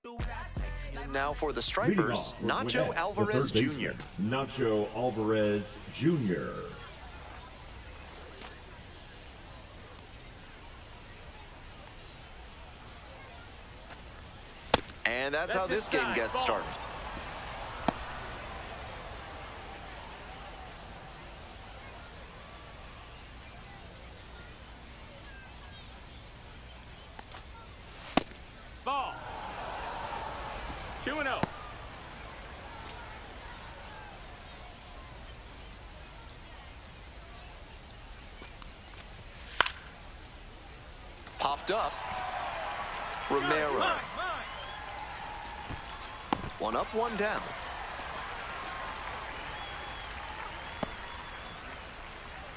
And now for the Stripers, Nacho Alvarez Jr. Nacho Alvarez Jr. And that's how this game gets started. Ball. 2-0. Popped up. Romero. One up, one down.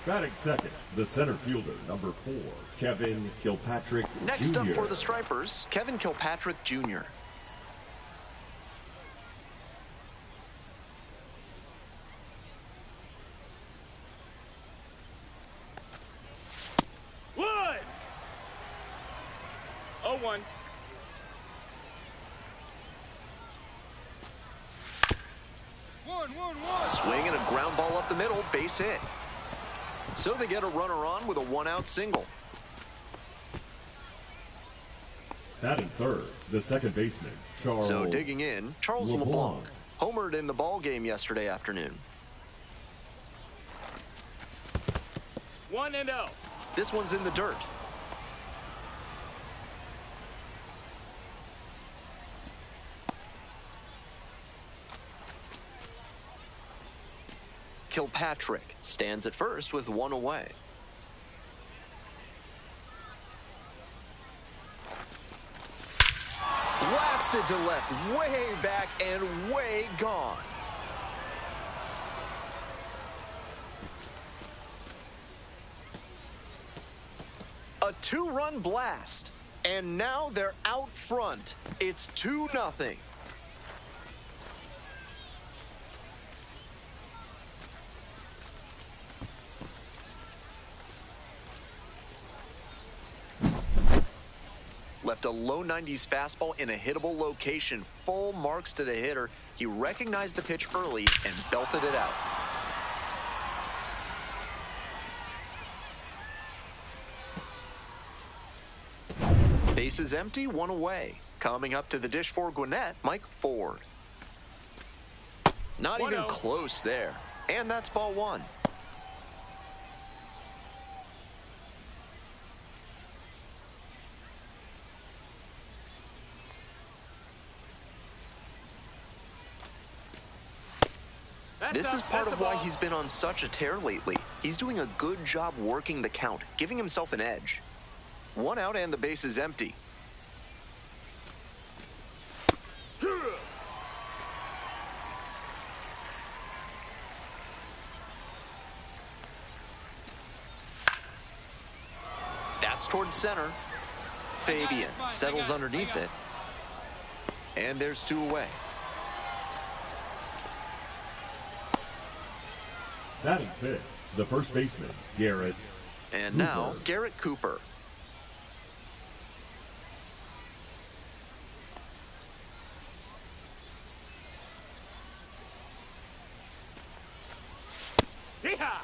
Batting second, the center fielder, number 4, Kevin Kilpatrick Jr. Next up for the Stripers, Kevin Kilpatrick Jr. Wood. 0-1. Swing and a ground ball up the middle, base hit. So they get a runner on with a one-out single. Batting third, the second baseman, Charles. So digging in, Charles LeBlanc. Homered in the ball game yesterday afternoon. 1-0. This one's in the dirt. Kilpatrick stands at first with one away. Blasted to left, way back and way gone. A 2-run blast, and now they're out front. It's 2-0. Left a low 90s fastball in a hittable location. Full marks to the hitter. He recognized the pitch early and belted it out. Bases empty, one away. Coming up to the dish for Gwinnett, Mike Ford. Not even close there. And that's ball one. This is part of why he's been on such a tear lately. He's doing a good job working the count, giving himself an edge. One out and the base is empty. That's towards center. Fabian settles underneath it. And there's two away. Batting fifth, the first baseman, Garrett. And now, Garrett Cooper. Yeehaw!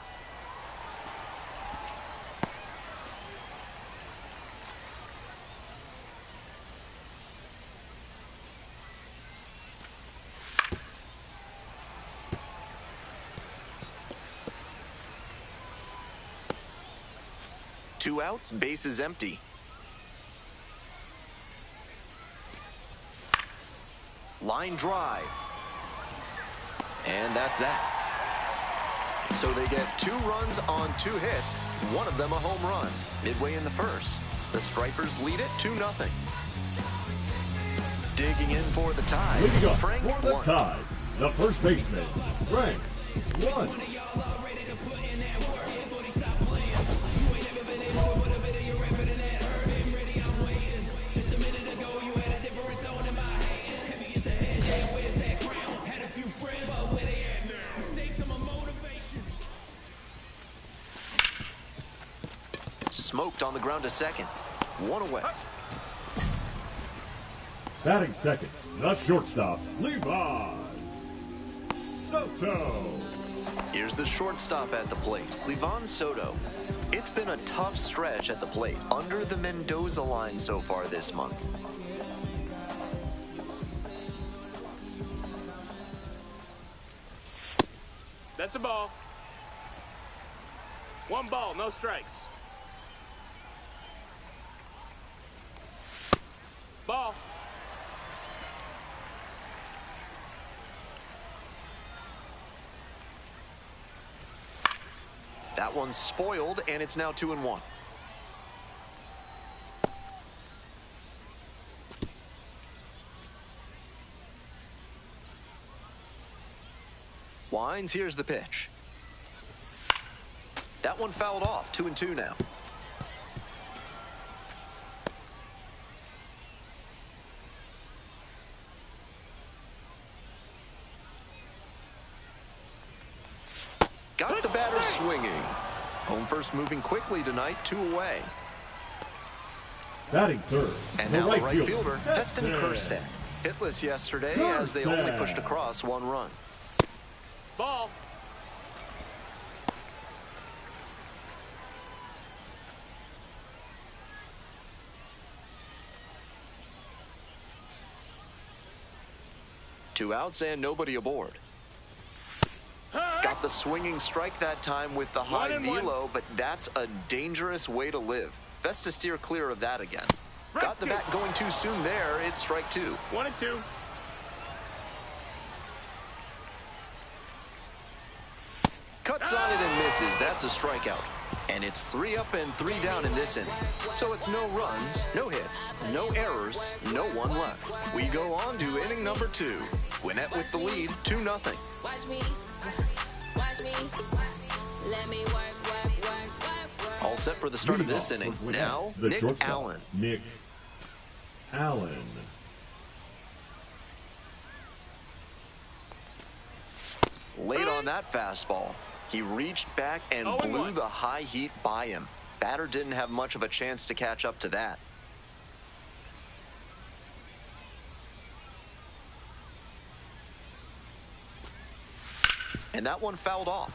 Two outs, base is empty. Line drive. And that's that. So they get 2 runs on 2 hits, one of them a home run. Midway in the first, the Stripers lead it 2-0. Digging in for the Tides, Frank for the Tides, the first baseman, Frank Blunt. Smoked on the ground to second. One away. Batting second, the shortstop, Levi Soto. Here's the shortstop at the plate, Levan Soto. It's been a tough stretch at the plate, under the Mendoza line so far this month. That's a ball. 1 ball, no strikes. Ball. That one's spoiled, and it's now 2-1. Wines, here's the pitch. That one fouled off, 2-2 now. Got the batter swinging. Home first moving quickly tonight, 2 away. Batting third, And the now the right fielder, fielder, Heston Kjerstad. Hitless yesterday as they only pushed across 1 run. Ball. Two outs and nobody aboard. Got the swinging strike that time with the high 1-1. velo, but that's a dangerous way to live. Best to steer clear of that again. Got the bat going too soon there. It's strike 2. 1-2. Cuts on it and misses. That's a strikeout. And it's 3 up and 3 down in this inning. So it's no runs, no hits, no errors, no one left. We go on to inning number 2. Gwinnett with the lead, 2-0. Watch me, let me work. All set for the start of this Leadoff inning. for Gwinnett, Now, the Nick shortstop, Allen. Nick Allen. Late on that fastball. He reached back and 0-1. blew the high heat by him. Batter didn't have much of a chance to catch up to that. And that one fouled off.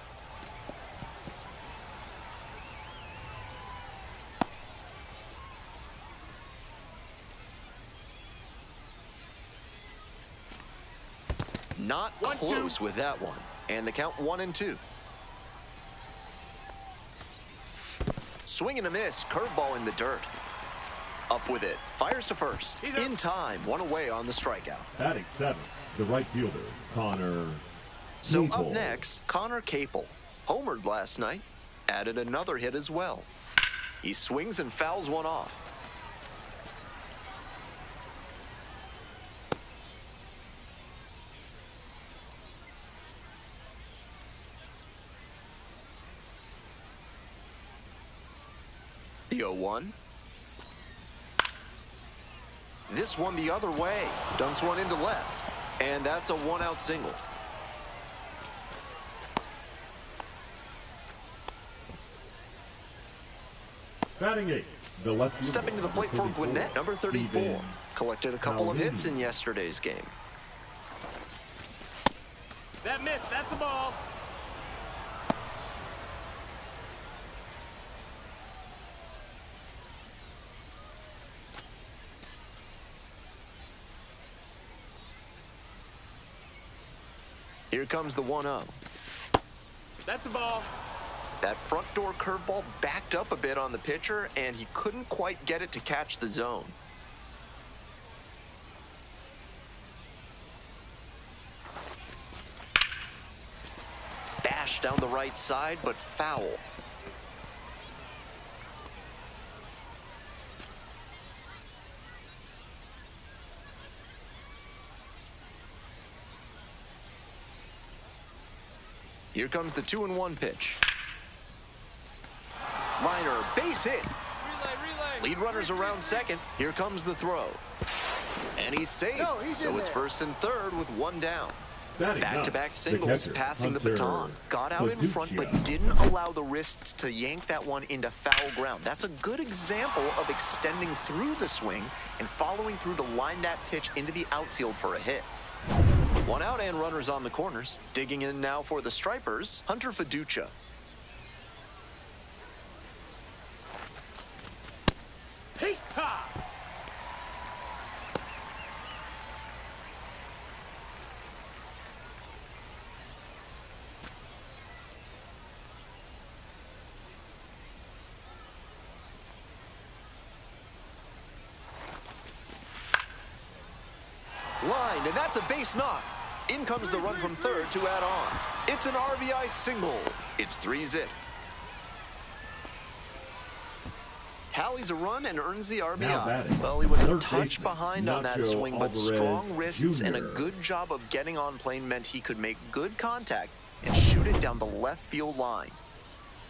Not 1-2. close with that one. And the count 1-2. Swing and a miss. Curveball in the dirt. Up with it. Fires to first. He's up. In time. 1 away on the strikeout. Batting seventh, the right fielder, Connor So up Capel. next, Connor Capel. Homered last night. Added another hit as well. He swings and fouls one off. The 0-1. This one the other way. Dunks one into left. And that's a 1-out single. Batting eighth, the left fielder, Stepping to the plate for Gwinnett, number 34. Steven Collected a couple of hits in Paulini. yesterday's game. That missed. That's a ball. Here comes the 1-0. That's a ball. That front door curveball backed up a bit on the pitcher, and he couldn't quite get it to catch the zone. Bash down the right side, but foul. Here comes the 2-1 pitch. Liner, base hit. Lead runners around second. Here comes the throw. And he's safe. So it's first and third with 1 down. Batting Back-to-back up, singles, catcher, passing the Hunter baton. Got out in front, but Paduccia. didn't allow the wrists to yank that one into foul ground. That's a good example of extending through the swing and following through to line that pitch into the outfield for a hit. One out and runners on the corners. Digging in now for the Stripers, Hunter Paduccia. Hey-ha! Lined, and that's a base knock. In comes the run from third to add on. It's an RBI single. It's 3-zip. Tallies a run and earns the RBI. Well, he was a touch behind on that swing, but strong wrists and a good job of getting on plane meant he could make good contact and shoot it down the left field line.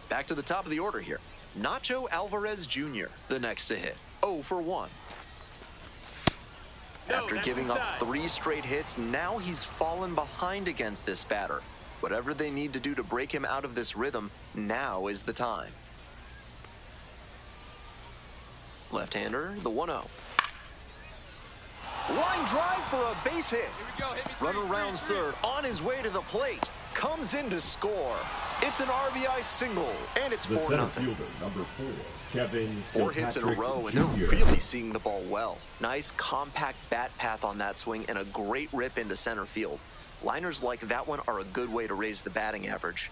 Back to the top of the order here. Nacho Alvarez Jr., the next to hit. 0 for 1. After giving up 3 straight hits, now he's fallen behind against this batter. Whatever they need to do to break him out of this rhythm, now is the time. Left-hander, the 1-0. Line drive for a base hit. Runner rounds third, on his way to the plate. Comes in to score. It's an RBI single, and it's 4-0. Center fielder, number 4, Kevin 4 hits in a row, and they're Jr. really seeing the ball well. Nice compact bat path on that swing and a great rip into center field. Liners like that one are a good way to raise the batting average.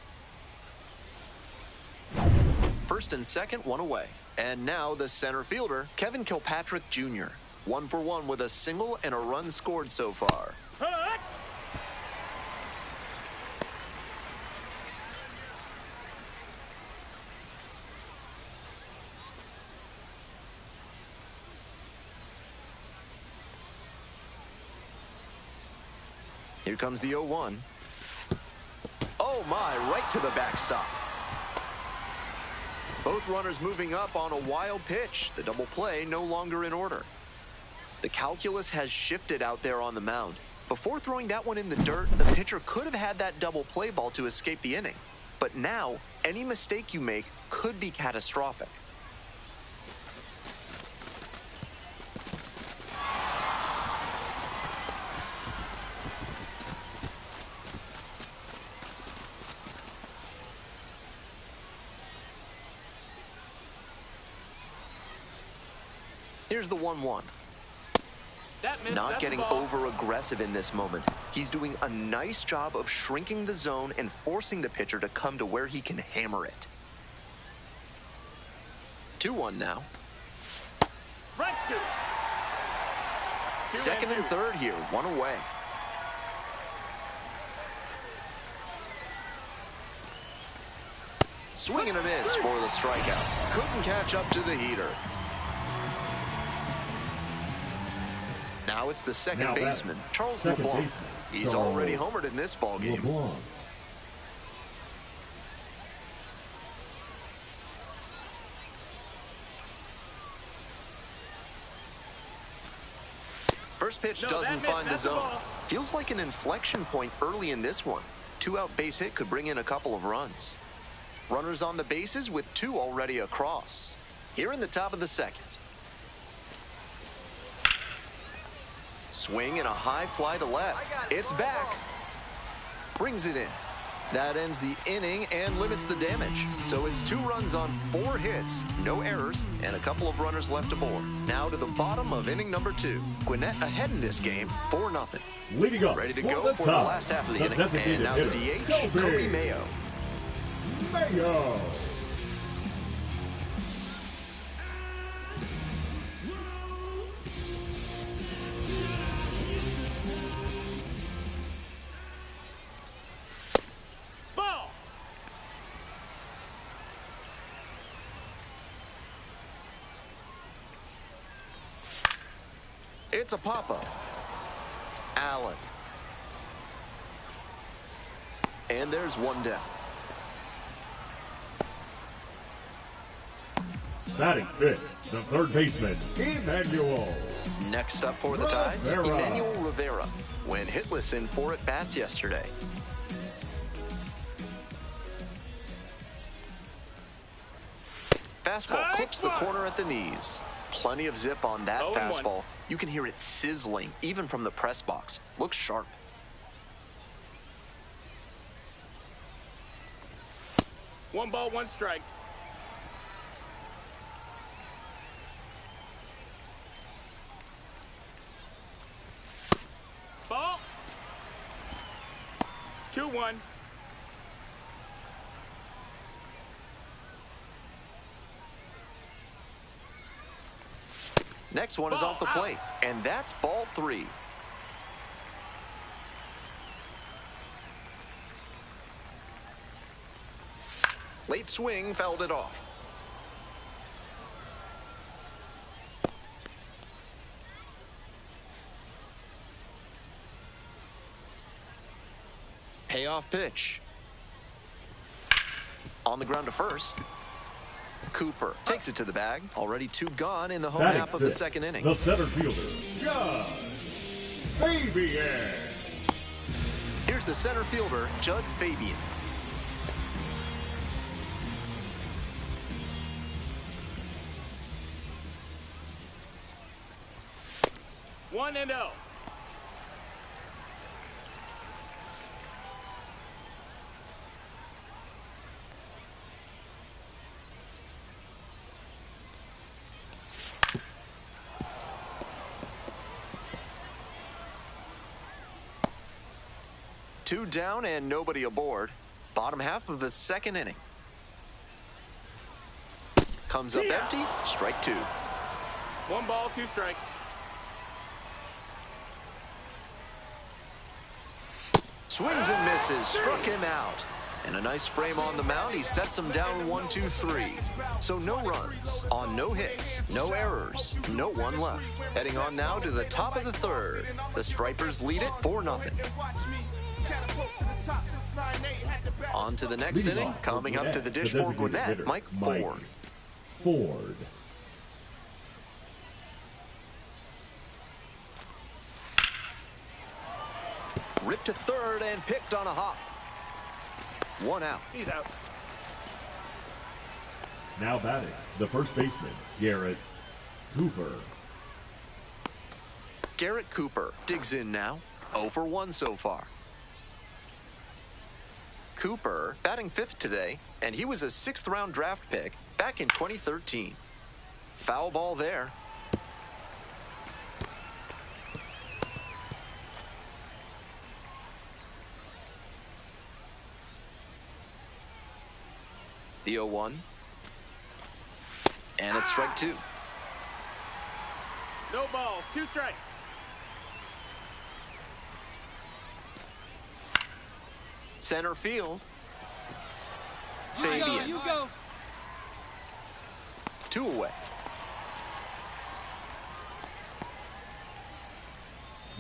First and second, one away. And now the center fielder, Kevin Kilpatrick Jr. 1 for 1 with a single and a run scored so far. Here comes the 0-1. Oh my, right to the backstop. Both runners moving up on a wild pitch. The double play no longer in order. The calculus has shifted out there on the mound. Before throwing that one in the dirt, the pitcher could have had that double play ball to escape the inning. But now, any mistake you make could be catastrophic. Here's the 1-1. Not getting over-aggressive in this moment. He's doing a nice job of shrinking the zone and forcing the pitcher to come to where he can hammer it. 2-1 now. Right to. Second and third here, one away. Swing and a miss for the strikeout. Couldn't catch up to the heater. Now it's the second baseman, Charles LeBlanc. He's already homered in this ballgame. First pitch doesn't find the zone. Feels like an inflection point early in this one. 2-out base hit could bring in a couple of runs. Runners on the bases with 2 already across. Here in the top of the second. Swing and a high fly to left. It's back. Brings it in. That ends the inning and limits the damage. So it's 2 runs on 4 hits, no errors, and a couple of runners left aboard. Now to the bottom of inning number 2. Gwinnett ahead in this game, 4-0. Leading up, ready to go for the last half of the inning. And now the DH, Kobe Mayo. It's a pop-up. Allen. And there's one down. Batting fifth, the third baseman, Emmanuel. Next up for the Tides, Emmanuel Rivera. went hitless in 4 at-bats yesterday. Fastball clips the corner at the knees. Plenty of zip on that fastball. You can hear it sizzling even from the press box. Looks sharp. One ball, one strike. Ball. 2-1. Next one is off the plate, and that's ball 3. Late swing fouled it off. Payoff pitch. On the ground to first. Cooper takes it to the bag. Already 2 gone in the home half of the second inning. The center fielder, Judd Fabian. Here's the center fielder, Judd Fabian. One and 0. Two down and nobody aboard. Bottom half of the second inning. Comes up empty. Strike 2. 1 ball, 2 strikes. Swings and misses. Struck him out. And a nice frame on the mound. He sets him down 1, 2, 3. So no runs on no hits, no errors, no one left. Heading on now to the top of the third. The Stripers lead it 4-0. On to the next inning. Coming up to the dish for Gwinnett, Mike Ford. Ripped to third and picked on a hop. 1 out. He's out. Now batting, the first baseman, Garrett Cooper. Garrett Cooper digs in now. 0 for 1 so far. Cooper batting 5th today, and he was a 6th-round draft pick back in 2013. Foul ball there. The 0-1. And it's strike 2. No balls, 2 strikes. Center field. Fabian. You go. 2 away.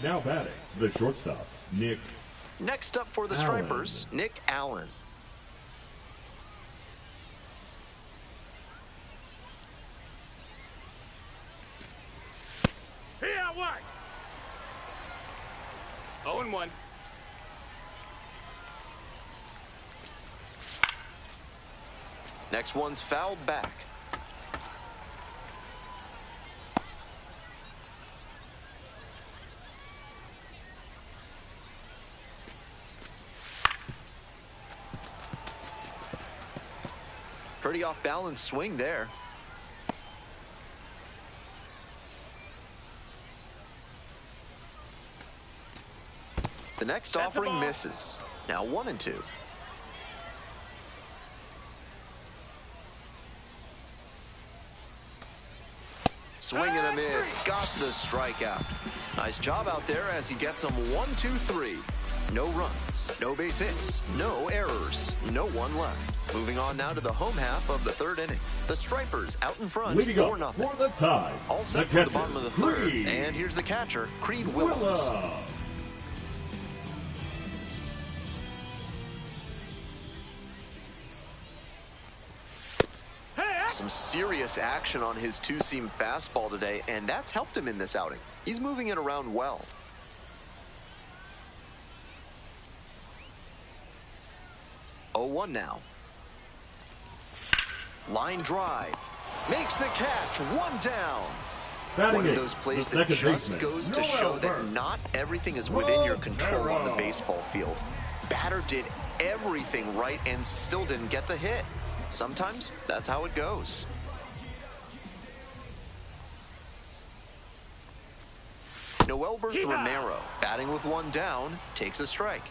Now batting, the shortstop, Nick. Next up for the Allen. Stripers, Nick Allen. He out wide. 0-1. Next one's fouled back. Pretty off-balance swing there. The next offering misses. Now 1 and 2. Swing and a miss. Got the strikeout. Nice job out there as he gets them 1, 2, 3. No runs, no base hits, no errors, no one left. Moving on now to the home half of the third inning. The Stripers out in front, 4-0. For the tie, All set for the bottom of the third. And here's the catcher, Creed Willems. Some serious action on his 2-seam fastball today, and that's helped him in this outing. He's moving it around well. 0-1 now. Line drive. Makes the catch. 1 down. One of those plays that just goes to show that not everything is within your control on the baseball field. Batter did everything right and still didn't get the hit. Sometimes that's how it goes. Noelbert Romero, batting with 1 down, takes a strike.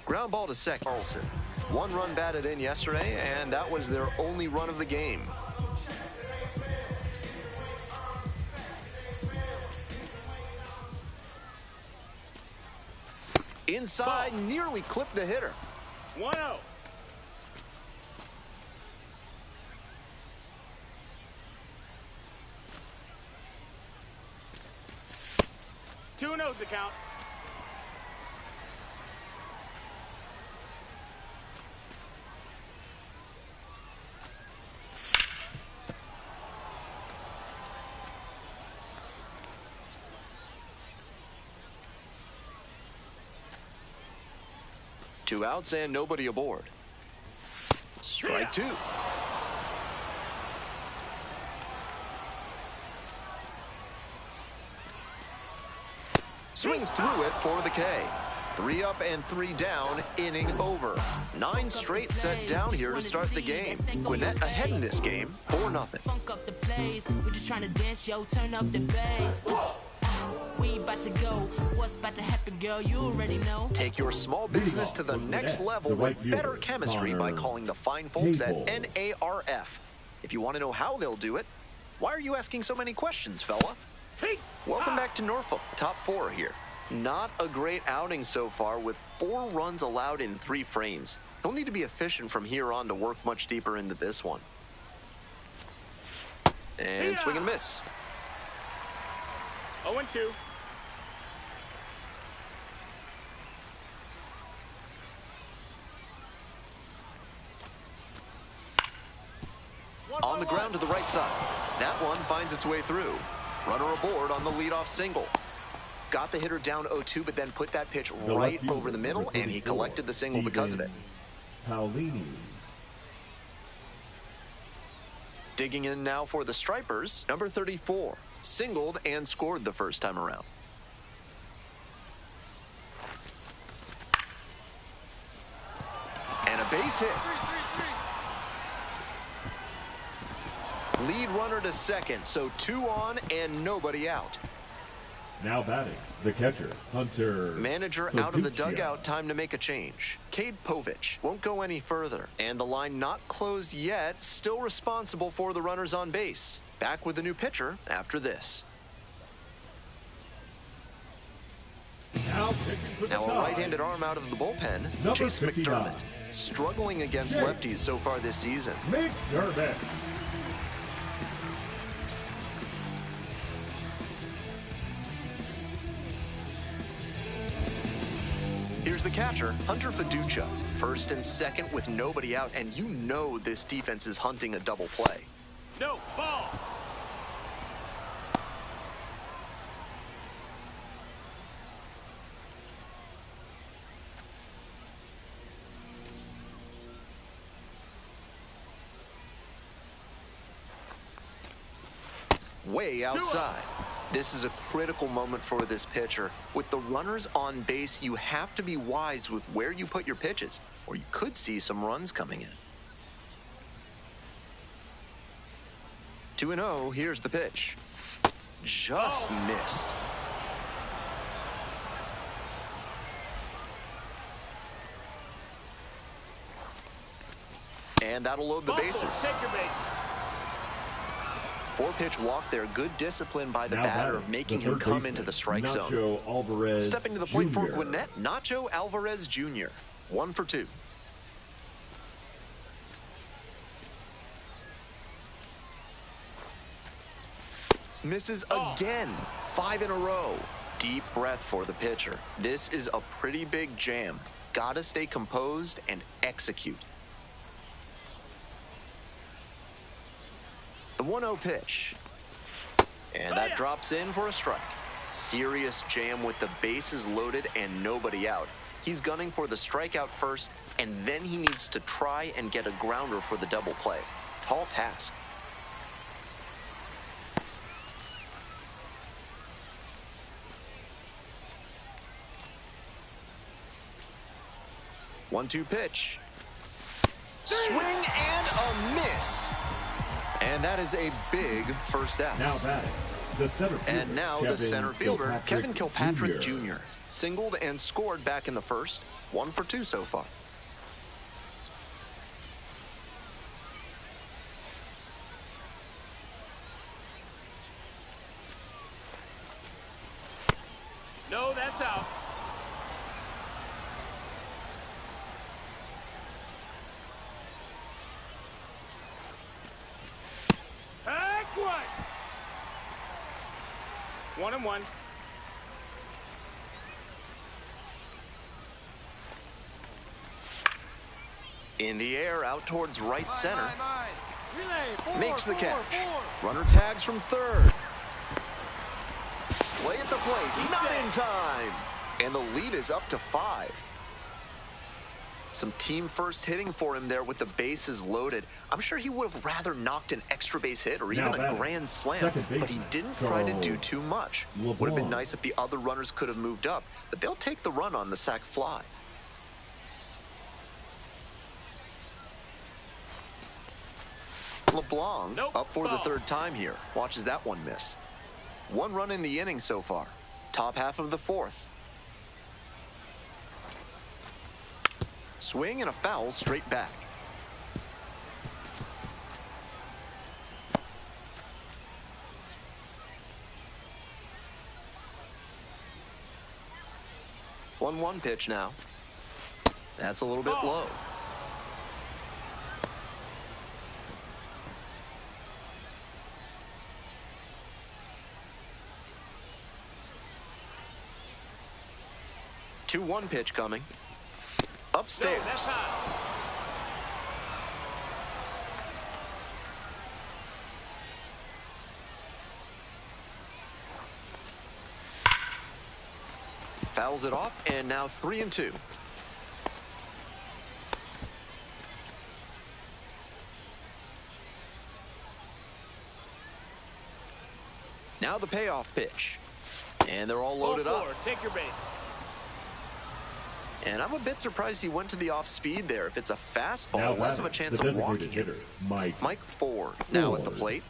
Ground ball to second. Carlson. 1 run batted in yesterday, and that was their only run of the game. Inside, nearly clipped the hitter. 1-0. Two no's the count. Two outs and nobody aboard. Strike 2. Swings through it for the K. 3 up and 3 down, inning over. 9 straight set down here to start the game. Gwinnett ahead in this game, 4-0. Funk up the plays. We're just trying to dance, yo, turn up the bass. We about to go. What's about to happen, girl? You already know. Take your small business to the next level with better chemistry by calling the fine folks at NARF. If you want to know how they'll do it, why are you asking so many questions, fella? Welcome back to Norfolk, top 4 here. Not a great outing so far with 4 runs allowed in 3 frames. He'll need to be efficient from here on to work much deeper into this one. And swing and miss. 0-2. On the ground to the right side. That one finds its way through. Runner aboard on the leadoff single. Got the hitter down 0-2, but then put that pitch right over the middle, and he collected the single because of it. Paulini. Digging in now for the Stripers, number 34. Singled and scored the first time around. And a base hit. Lead runner to second, so 2 on and nobody out. Now batting, the catcher, Hunter. Manager out of the dugout, time to make a change. Cade Povich won't go any further, and the line not closed yet, still responsible for the runners on base. Back with the new pitcher after this. Now a right-handed arm out of the bullpen, Chase McDermott. Struggling against lefties so far this season. McDermott. Here's the catcher, Hunter Fiducia. First and second with nobody out, and you know this defense is hunting a double play. No, ball. Way outside. This is a critical moment for this pitcher. With the runners on base, you have to be wise with where you put your pitches, or you could see some runs coming in. 2-0, here's the pitch. Just missed. And that'll load the bases. Take your base. 4-pitch walk there. Good discipline by the batter of making him come into the strike zone. Alvarez Stepping to the plate Jr. for Gwinnett, Nacho Alvarez Jr. 1 for 2. Misses again. 5 in a row. Deep breath for the pitcher. This is a pretty big jam. Gotta stay composed and execute. The 1-0 pitch. And that drops in for a strike. Serious jam with the bases loaded and nobody out. He's gunning for the strikeout first, and then he needs to try and get a grounder for the double play. Tall task. One-two pitch. Swing and a miss. And that is a big first out. Now batting, the center fielder. And now the center fielder, Kevin Kilpatrick Jr. Singled and scored back in the first. 1 for 2 so far. No, that's out. Heck what? 1-1. In the air, out towards right center. Relay, Makes the catch. Runner tags from third. Play at the plate, not in time. And the lead is up to 5. Some team first hitting for him there with the bases loaded. I'm sure he would have rather knocked an extra base hit or even a grand slam, but he didn't try to do too much. Would have been nice if the other runners could have moved up, but they'll take the run on the sac fly. LeBlanc up for the third time here. Watches that one miss. 1 run in the inning so far. Top half of the 4th. Swing and a foul straight back. One pitch now. That's a little bit low. Two 1 pitch coming. Upstairs. No, that's high. Fouls it off, and now 3-2. Now the payoff pitch. And they're all loaded up. Take your base. And I'm a bit surprised he went to the off speed there. If it's a fastball, less of a chance of walking hitter, him. Mike Ford now at the plate.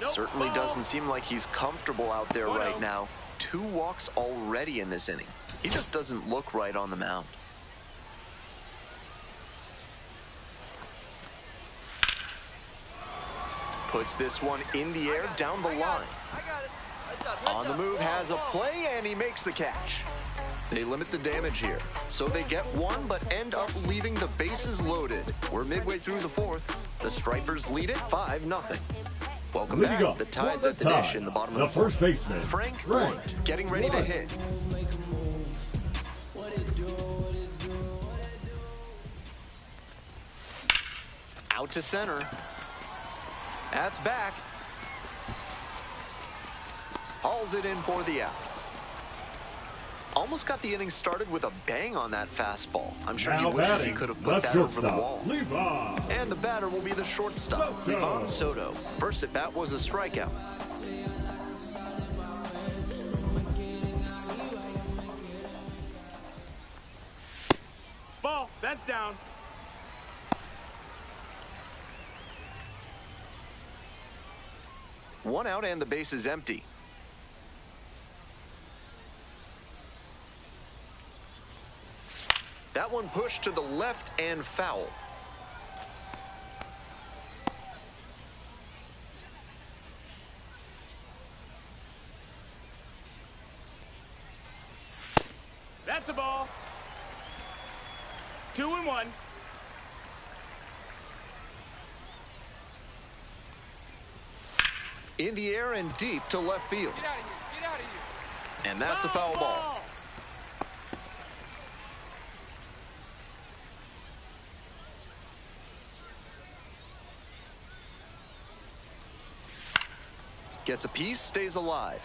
Certainly doesn't seem like he's comfortable out there right now. 2 walks already in this inning. He just doesn't look right on the mound. Puts this one in the air down the line. On the move, has a play, and he makes the catch. They limit the damage here, so they get 1 but end up leaving the bases loaded. We're midway through the 4th. The Stripers lead it 5-0. Welcome back. The Tide's at the dish in the bottom of the 4th. First baseman, Frank White getting ready to hit. Out to center. That's back. Hauls it in for the out. Almost got the inning started with a bang on that fastball. I'm sure he wishes he could have put that over the wall. And the batter will be the shortstop, Livan Soto. First at bat was a strikeout. Ball, that's down. One out and the base is empty. That one pushed to the left and foul. That's a ball. 2-1. In the air and deep to left field. Get out of here. Get out of here. And that's a foul ball. Gets a piece, stays alive.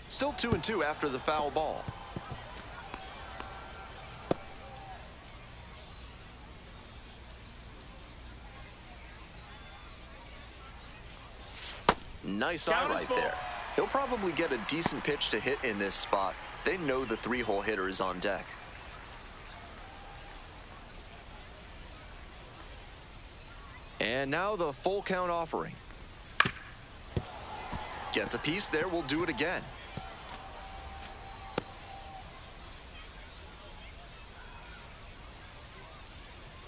Still 2-2 after the foul ball. Nice eye right there. He'll probably get a decent pitch to hit in this spot. They know the three-hole hitter is on deck. And now the full count offering. Gets a piece there, we'll do it again.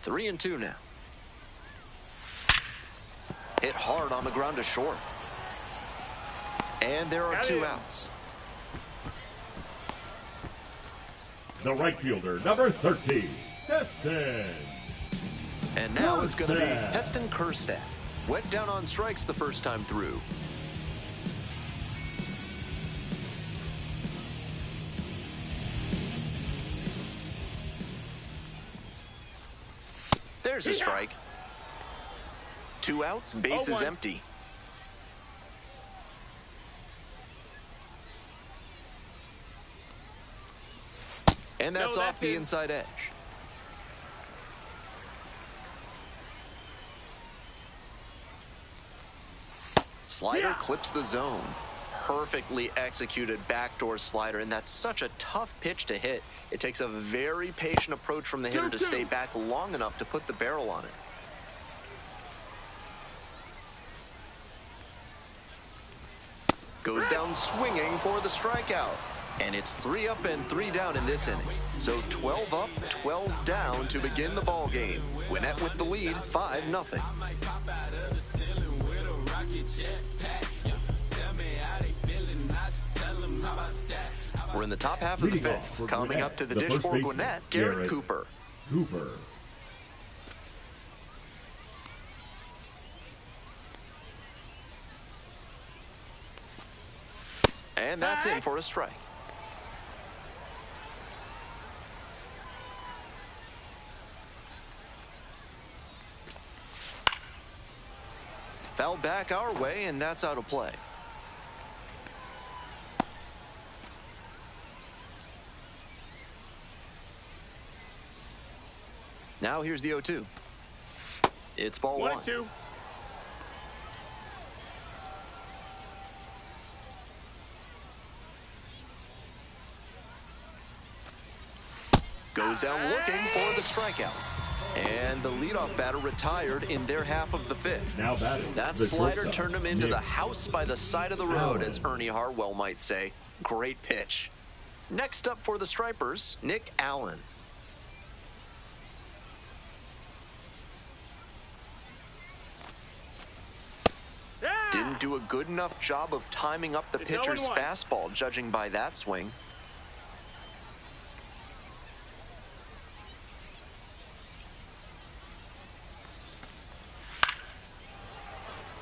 Three and two now. Hit hard on the ground to short. And there are two outs. The right fielder, number 13, Heston. And now it's going to be Heston Kjerstad. Went down on strikes the first time through. There's a strike. Two outs, base is empty. And that's off the inside edge. Slider clips the zone. Perfectly executed backdoor slider, and that's such a tough pitch to hit. It takes a very patient approach from the hitter to stay back long enough to put the barrel on it. Goes down swinging for the strikeout. And it's 3 up and 3 down in this inning. So 12 up, 12 down to begin the ball game. Gwinnett with the lead, 5-0. We're in the top half of the fifth. Coming up to the dish for Gwinnett, Garrett Cooper. And that's in for a strike. Foul back our way, and that's out of play. Now here's the 0-2. It's ball one. 1-2. Goes down looking for the strikeout. And the leadoff batter retired in their half of the fifth. Now batting. That slider turned him into the house by the side of the road, as Ernie Harwell might say. Great pitch. Next up for the Stripers, Nick Allen. Didn't do a good enough job of timing up the pitcher's fastball, judging by that swing.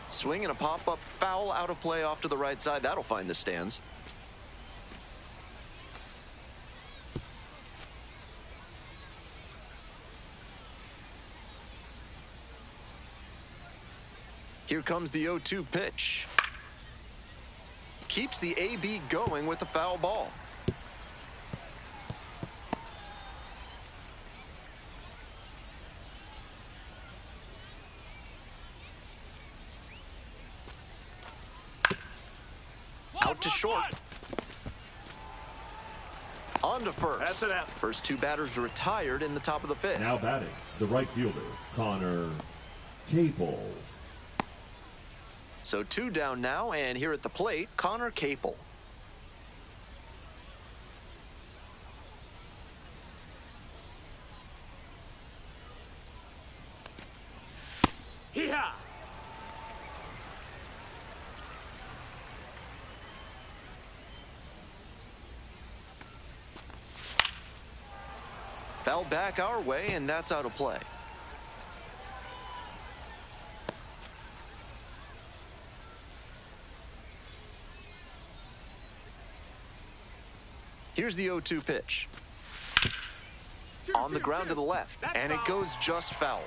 Swing and a pop-up foul out of play off to the right side. That'll find the stands. Here comes the 0-2 pitch. Keeps the AB going with the foul ball. Out to short. On to first. That's it out. First two batters retired in the top of the fifth. Now batting, the right fielder, Connor Capel. So two down now, and here at the plate, Connor Capel. Hee-haw! Foul back our way, and that's out of play. Here's the 0-2 pitch. On the ground to the left, and it goes just foul.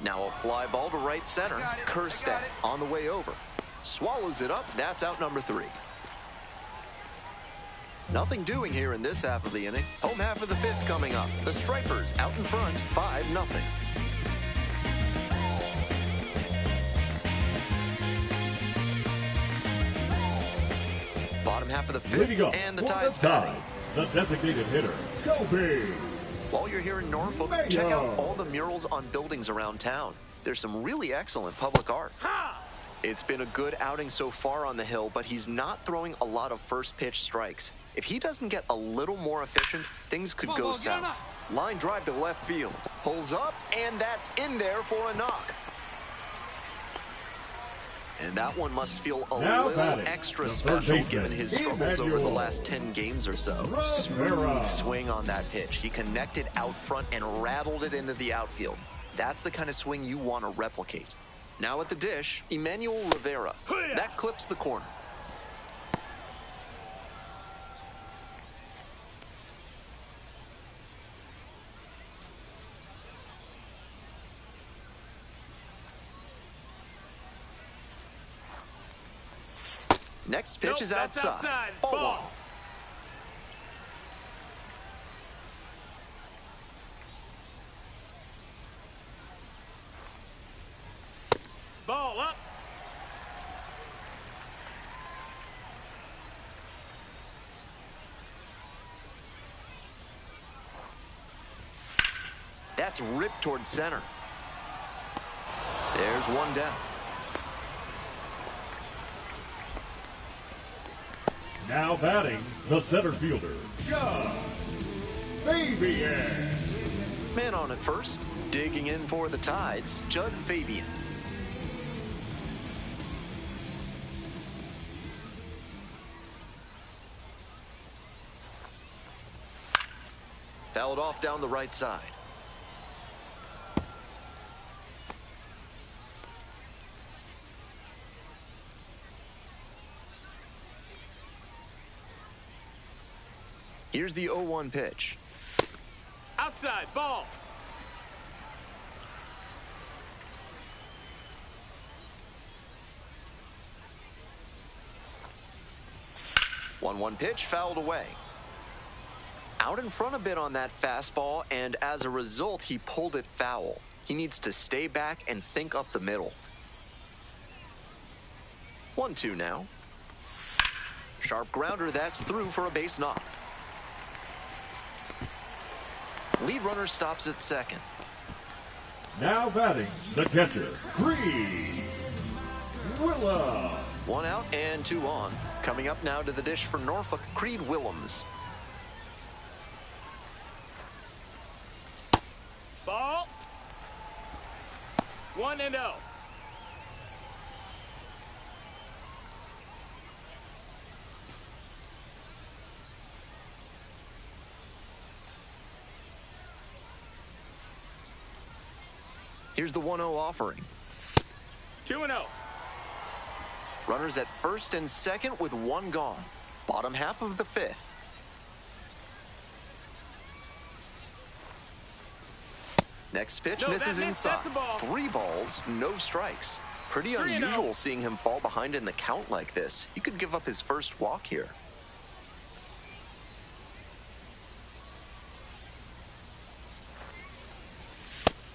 Now a fly ball to right center. Kerstead on the way over. Swallows it up. That's out number 3. Nothing doing here in this half of the inning. Home half of the 5th coming up. The Stripers out in front, 5-0. Bottom half of the 5th, and the Tide's batting. The designated hitter, Kobe. While you're here in Norfolk, check out all the murals on buildings around town. There's some really excellent public art. It's been a good outing so far on the hill, but he's not throwing a lot of first pitch strikes. If he doesn't get a little more efficient, things could go south. Line drive to left field. Pulls up, and that's in there for a knock. And that one must feel a little extra special given his struggles over the last 10 games or so. Smooth swing on that pitch. He connected out front and rattled it into the outfield. That's the kind of swing you want to replicate. Now at the dish, Emmanuel Rivera. That clips the corner. Next pitch is outside. Ball 1. Ball up. That's ripped toward center. There's one down. Now batting, the center fielder, John Fabian. Man on at first, digging in for the Tides, Judd Fabian. Fouled off down the right side. Here's the 0-1 pitch. Outside, ball. One pitch, fouled away. Out in front a bit on that fastball, and as a result, he pulled it foul. He needs to stay back and think up the middle. 1-2 now. Sharp grounder, that's through for a base knock. Lead runner stops at second. Now batting, the catcher, Creed Willems. 1 out and 2 on. Coming up now to the dish for Norfolk, Creed Willems. Ball. 1-0. Here's the 1-0 offering. 2-0. Runners at first and second with 1 gone. Bottom half of the 5th. Next pitch misses inside. 3 balls, no strikes. Pretty unusual seeing him fall behind in the count like this. He could give up his first walk here.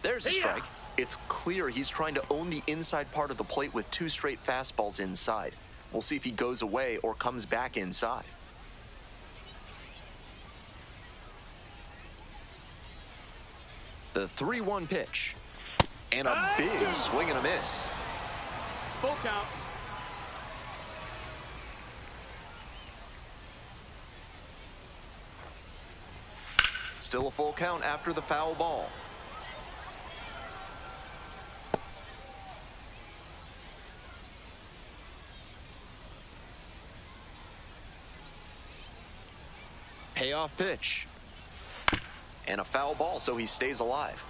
There's a strike. It's clear he's trying to own the inside part of the plate with 2 straight fastballs inside. We'll see if he goes away or comes back inside. The 3-1 pitch. And a big swing and a miss. Full count. Still a full count after the foul ball. off pitch. And a foul ball, so he stays alive.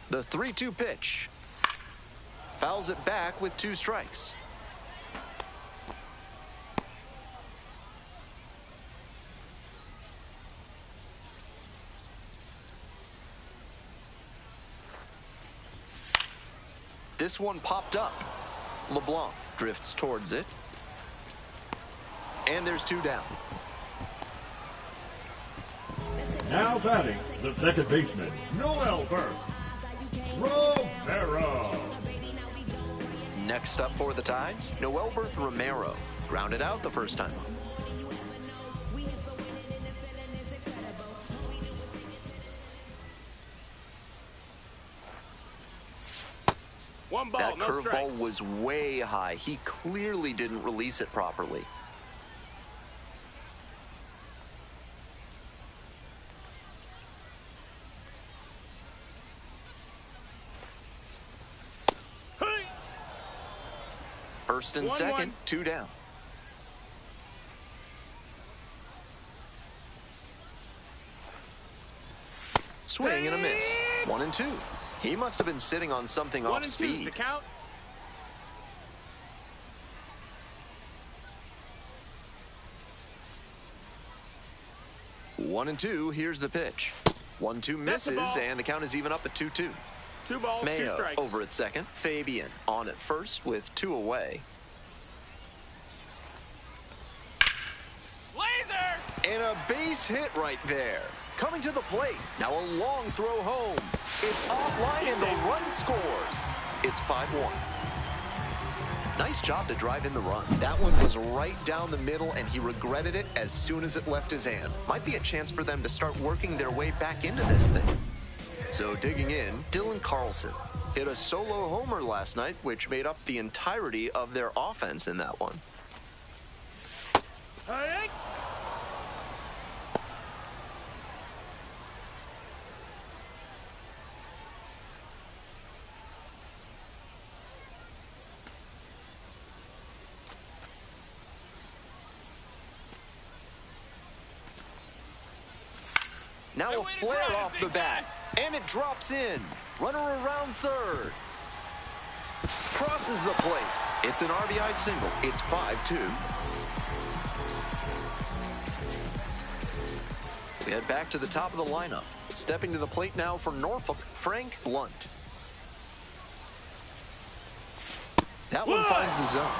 The 3-2 pitch. Fouls it back with 2 strikes. This one popped up. LeBlanc drifts towards it. And there's 2 down. Now batting, the second baseman, Noel Burke. Romero. Next up for the Tides, Noelberth Romero. Grounded out the first time up. One ball, That no curveball strikes. was way high. He clearly didn't release it properly. Hey! First and 1-1. second, 2 down. Swing and a miss. 1 and 2. He must have been sitting on something 1 off and 2's speed. the count. One and 2, here's the pitch. 1-2 That's the misses, ball. and the count is even up at 2-2. 2 balls, 2 Mayo strikes. over at second. Fabian on at first with 2 away. Laser! And a base hit right there. Coming to the plate. Now a long throw home. It's offline and the run scores. It's 5-1. Nice job to drive in the run. That one was right down the middle, and he regretted it as soon as it left his hand. Might be a chance for them to start working their way back into this thing. So digging in, Dylan Carlson hit a solo homer last night, which made up the entirety of their offense in that one. Hey! Now a flare off the bat, and it drops in. Runner around third. Crosses the plate. It's an RBI single. It's 5-2. We head back to the top of the lineup. Stepping to the plate now for Norfolk, Frank Blunt. That one finds the zone.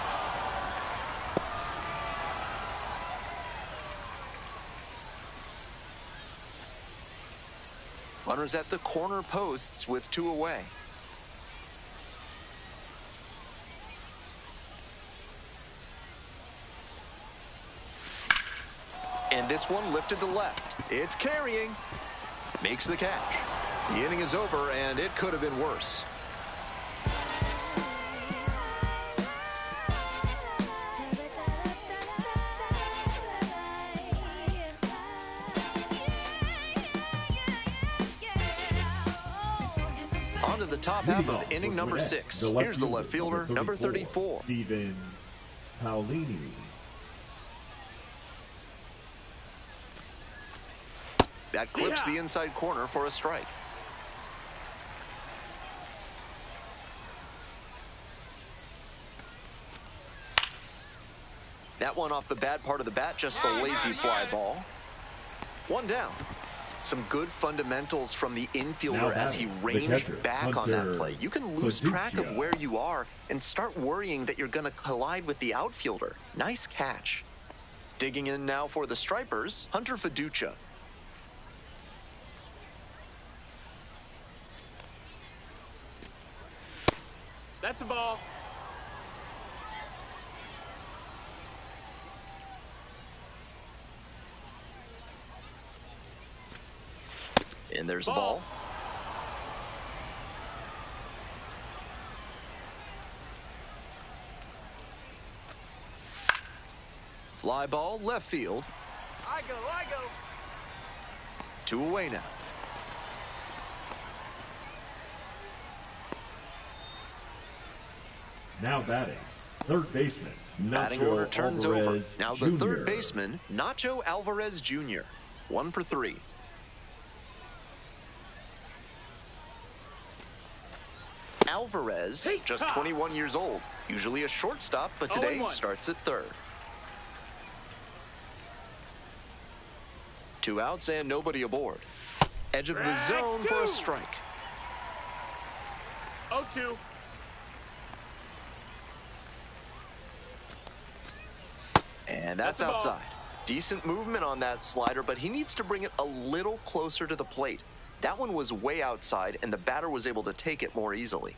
Runners at the corner posts with 2 away. And this one lifted to left. It's carrying. Makes the catch. The inning is over, and it could have been worse. On to the top half of inning number 6. Here's the left fielder, number 34. Stephen Paolini. That clips the inside corner for a strike. That one off the bad part of the bat, just a lazy fly ball. 1 down. Some good fundamentals from the infielder as he ranged back on that play. You can lose track of where you are and start worrying that you're going to collide with the outfielder. Nice catch. Digging in now for the Stripers, Hunter Fiducia. That's a ball. And there's a ball. Fly ball, left field. I go. 2 away now. Now batting, third baseman, Batting Nacho order turns over. Alvarez Now the third baseman, Nacho Alvarez Jr. 1 for 3. Alvarez, just 21 years old. Usually a shortstop, but today starts at third. 2 outs and nobody aboard. Edge of the zone for a strike. 0-2. And that's outside. Decent movement on that slider, but he needs to bring it a little closer to the plate. That one was way outside, and the batter was able to take it more easily.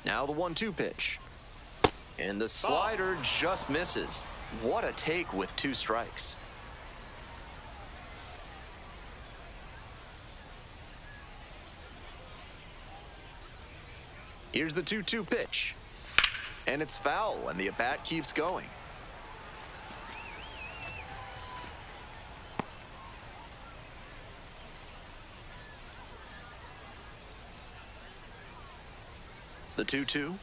Now the 1-2 pitch. And the slider just misses. What a take with 2 strikes. Here's the 2-2 pitch. And it's foul, and the at-bat keeps going. The 2-2.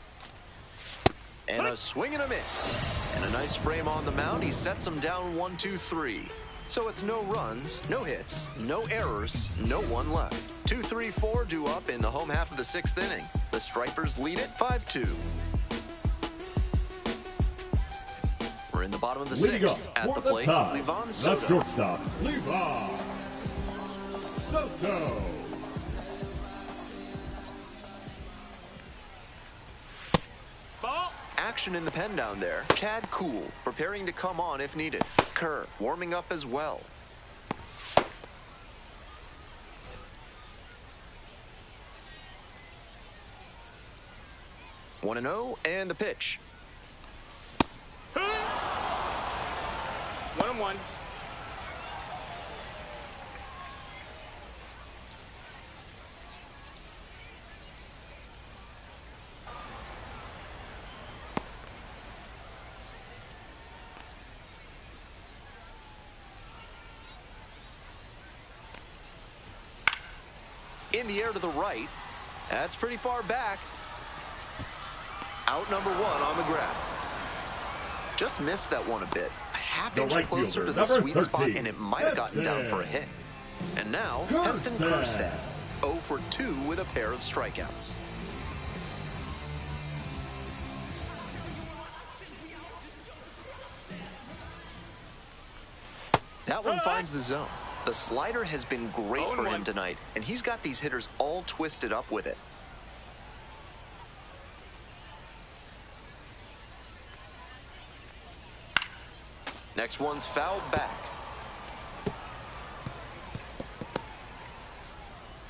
And a swing and a miss. And a nice frame on the mound. He sets him down 1-2-3. So it's no runs, no hits, no errors, no one left. 2-3-4 due up in the home half of the 6th inning. The Stripers lead it 5-2. We're in the bottom of the 6th. At the plate, Livan Soto. The shortstop, Livan Soto. Action in the pen down there. Chad Kuhl preparing to come on if needed. Kerr warming up as well. One and 0, and the pitch. 1-1. In the air to the right. That's pretty far back. Out number 1 on the ground. Just missed that one a bit. A half inch closer to the sweet spot, and it might have gotten down for a hit. And now, Heston Kjerstad, 0 for 2 with a pair of strikeouts. That one finds the zone. The slider has been great for him tonight, and he's got these hitters all twisted up with it. Next one's fouled back.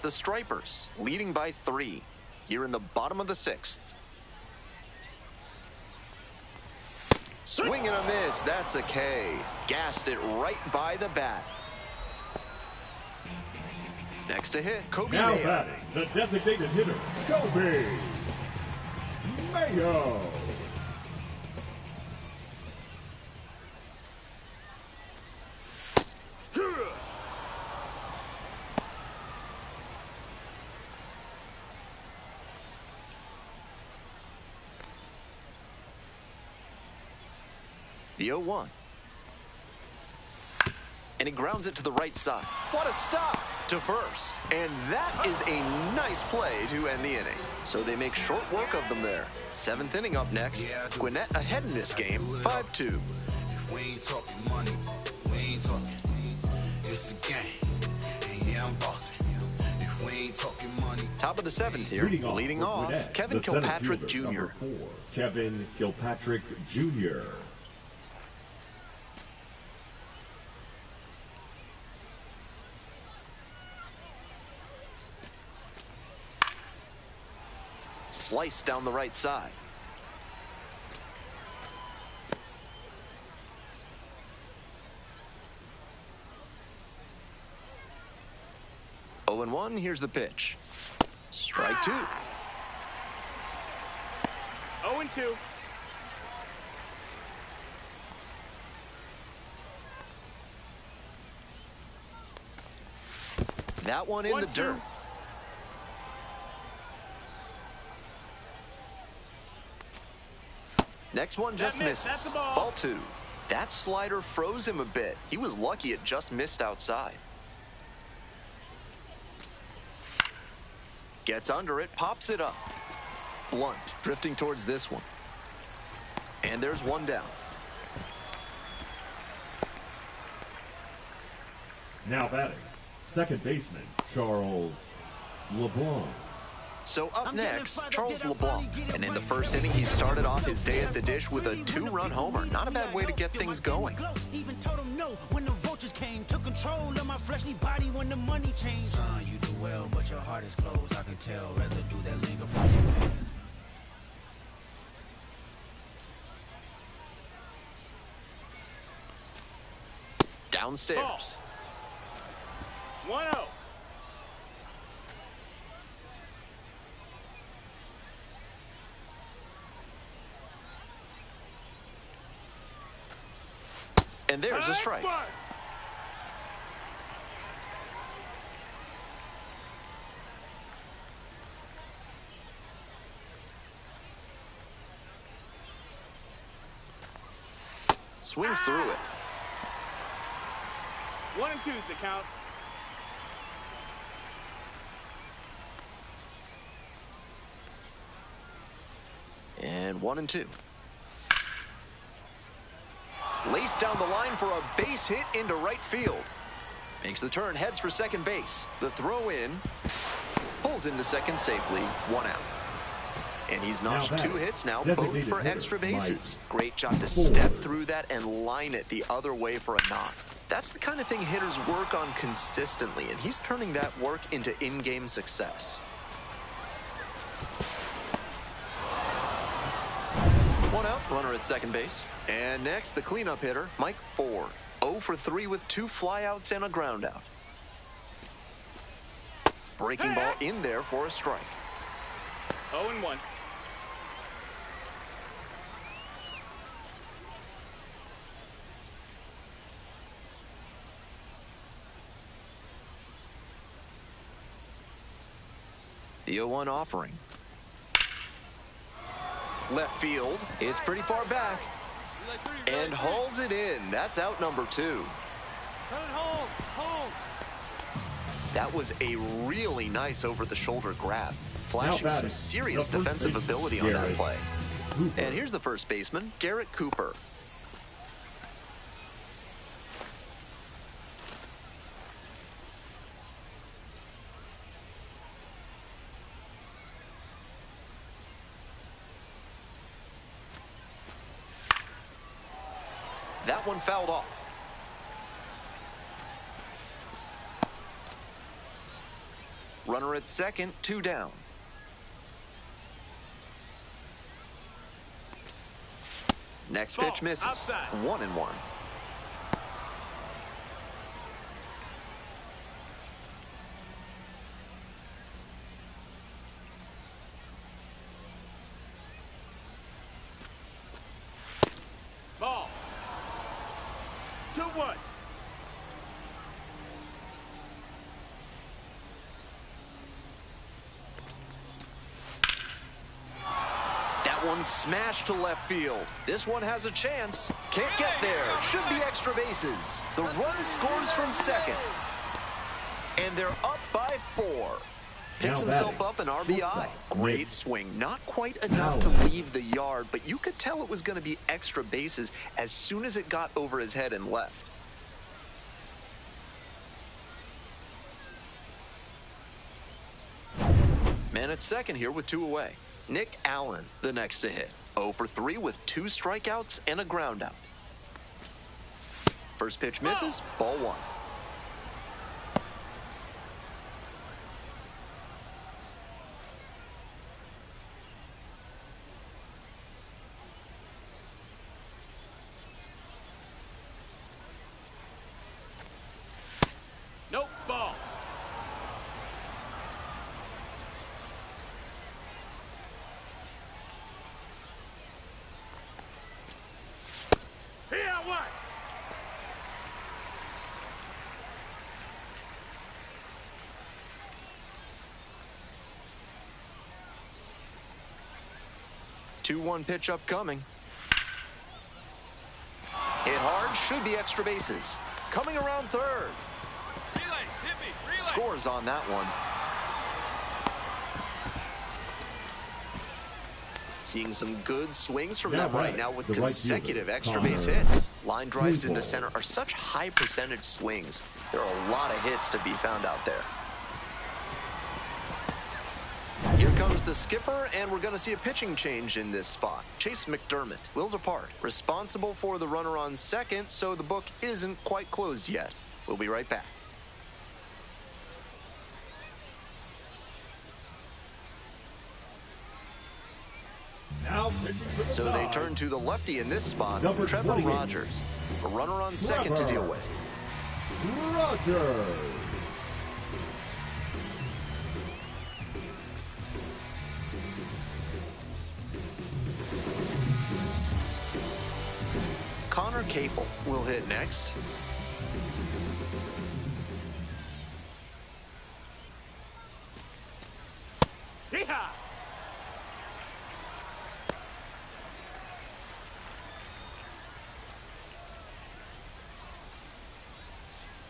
The Stripers leading by 3 here in the bottom of the 6th. Swing and a miss. That's a K. Gassed it right by the bat. Next to hit, Kobe now Mayo. Batting, the designated hitter, Kobe Mayo. The 0-1. And he grounds it to the right side. What a stop to first. And that is a nice play to end the inning. So they make short work of them there. 7th inning up next. Gwinnett ahead in this game, 5-2. If we ain't talking money, we ain't talking. It's the game. And yeah, I'm bossing. If we ain't talking money. Top of the 7th here, leading off, Gwinnett, Kevin Kilpatrick Jr. Number 4, Kevin Kilpatrick Jr. Slice down the right side. Oh and 1, here's the pitch. Strike 2. 0-2. That one in the dirt. Next one just That missed. misses. That's a ball. Ball 2. That slider froze him a bit. He was lucky it just missed outside. Gets under it, pops it up. Blunt, drifting towards this one. And there's one down. Now batting, second baseman, Charles LeBlanc. So up next, Charles LeBlanc. And in the first inning, he started off his day at the dish with a 2-run homer. Not a bad way to get things going. Even told him no when the vultures came. Took control of my fleshly body when the money changed. Son, you do well, but your heart is closed. I can tell residue that linger from your past. Downstairs. 1-0. And there's a strike. Swings through it. 1 and 2's the count. And 1 and 2. Laced down the line for a base hit into right field. Makes the turn, heads for second base. The throw in, pulls into second safely, 1 out. And he's notched 2 hits now, both for extra bases. Great job to step through that and line it the other way for a knock. That's the kind of thing hitters work on consistently, and he's turning that work into in-game success. 1 out, runner at second base. And next, the cleanup hitter, Mike Ford. 0 for 3 with 2 flyouts and a ground out. Breaking ball in there for a strike. 0 and 1. The 0-1 offering. Left field. It's pretty far back. And hauls it in. That's out number 2. That was a really nice over-the-shoulder grab. Flashing some serious defensive ability on that play. And here's the first baseman, Garrett Cooper. That one fouled off. Runner at second, 2 down. Next pitch misses. Outside. 1 and 1. Ball. 2-1. That one smashed to left field. This one has a chance. Can't get there. Should be extra bases. The run scores from second. And they're up by 4. Picks himself up an RBI. Great swing. Not quite enough to leave the yard, but you could tell it was going to be extra bases as soon as it got over his head and left. Man at second here with 2 away. Nick Allen, the next to hit. 0 for 3 with 2 strikeouts and a ground out. First pitch misses, ball 1. Nope, ball. Here, what? Two-one pitch upcoming. Hit hard, should be extra bases. Coming around third. Relay, hit me, relay. Scores on that one. Seeing some good swings from them right now with consecutive extra base hits. Line drives into center are such high percentage swings. There are a lot of hits to be found out there. Here comes the skipper, and we're going to see a pitching change in this spot. Chase McDermott will depart, responsible for the runner on second, so the book isn't quite closed yet. We'll be right back. Now So they turn to the lefty in this spot, Number Trevor 28. Rogers. A runner on second to deal with. Rogers. Connor Capel will hit next. Yeehaw!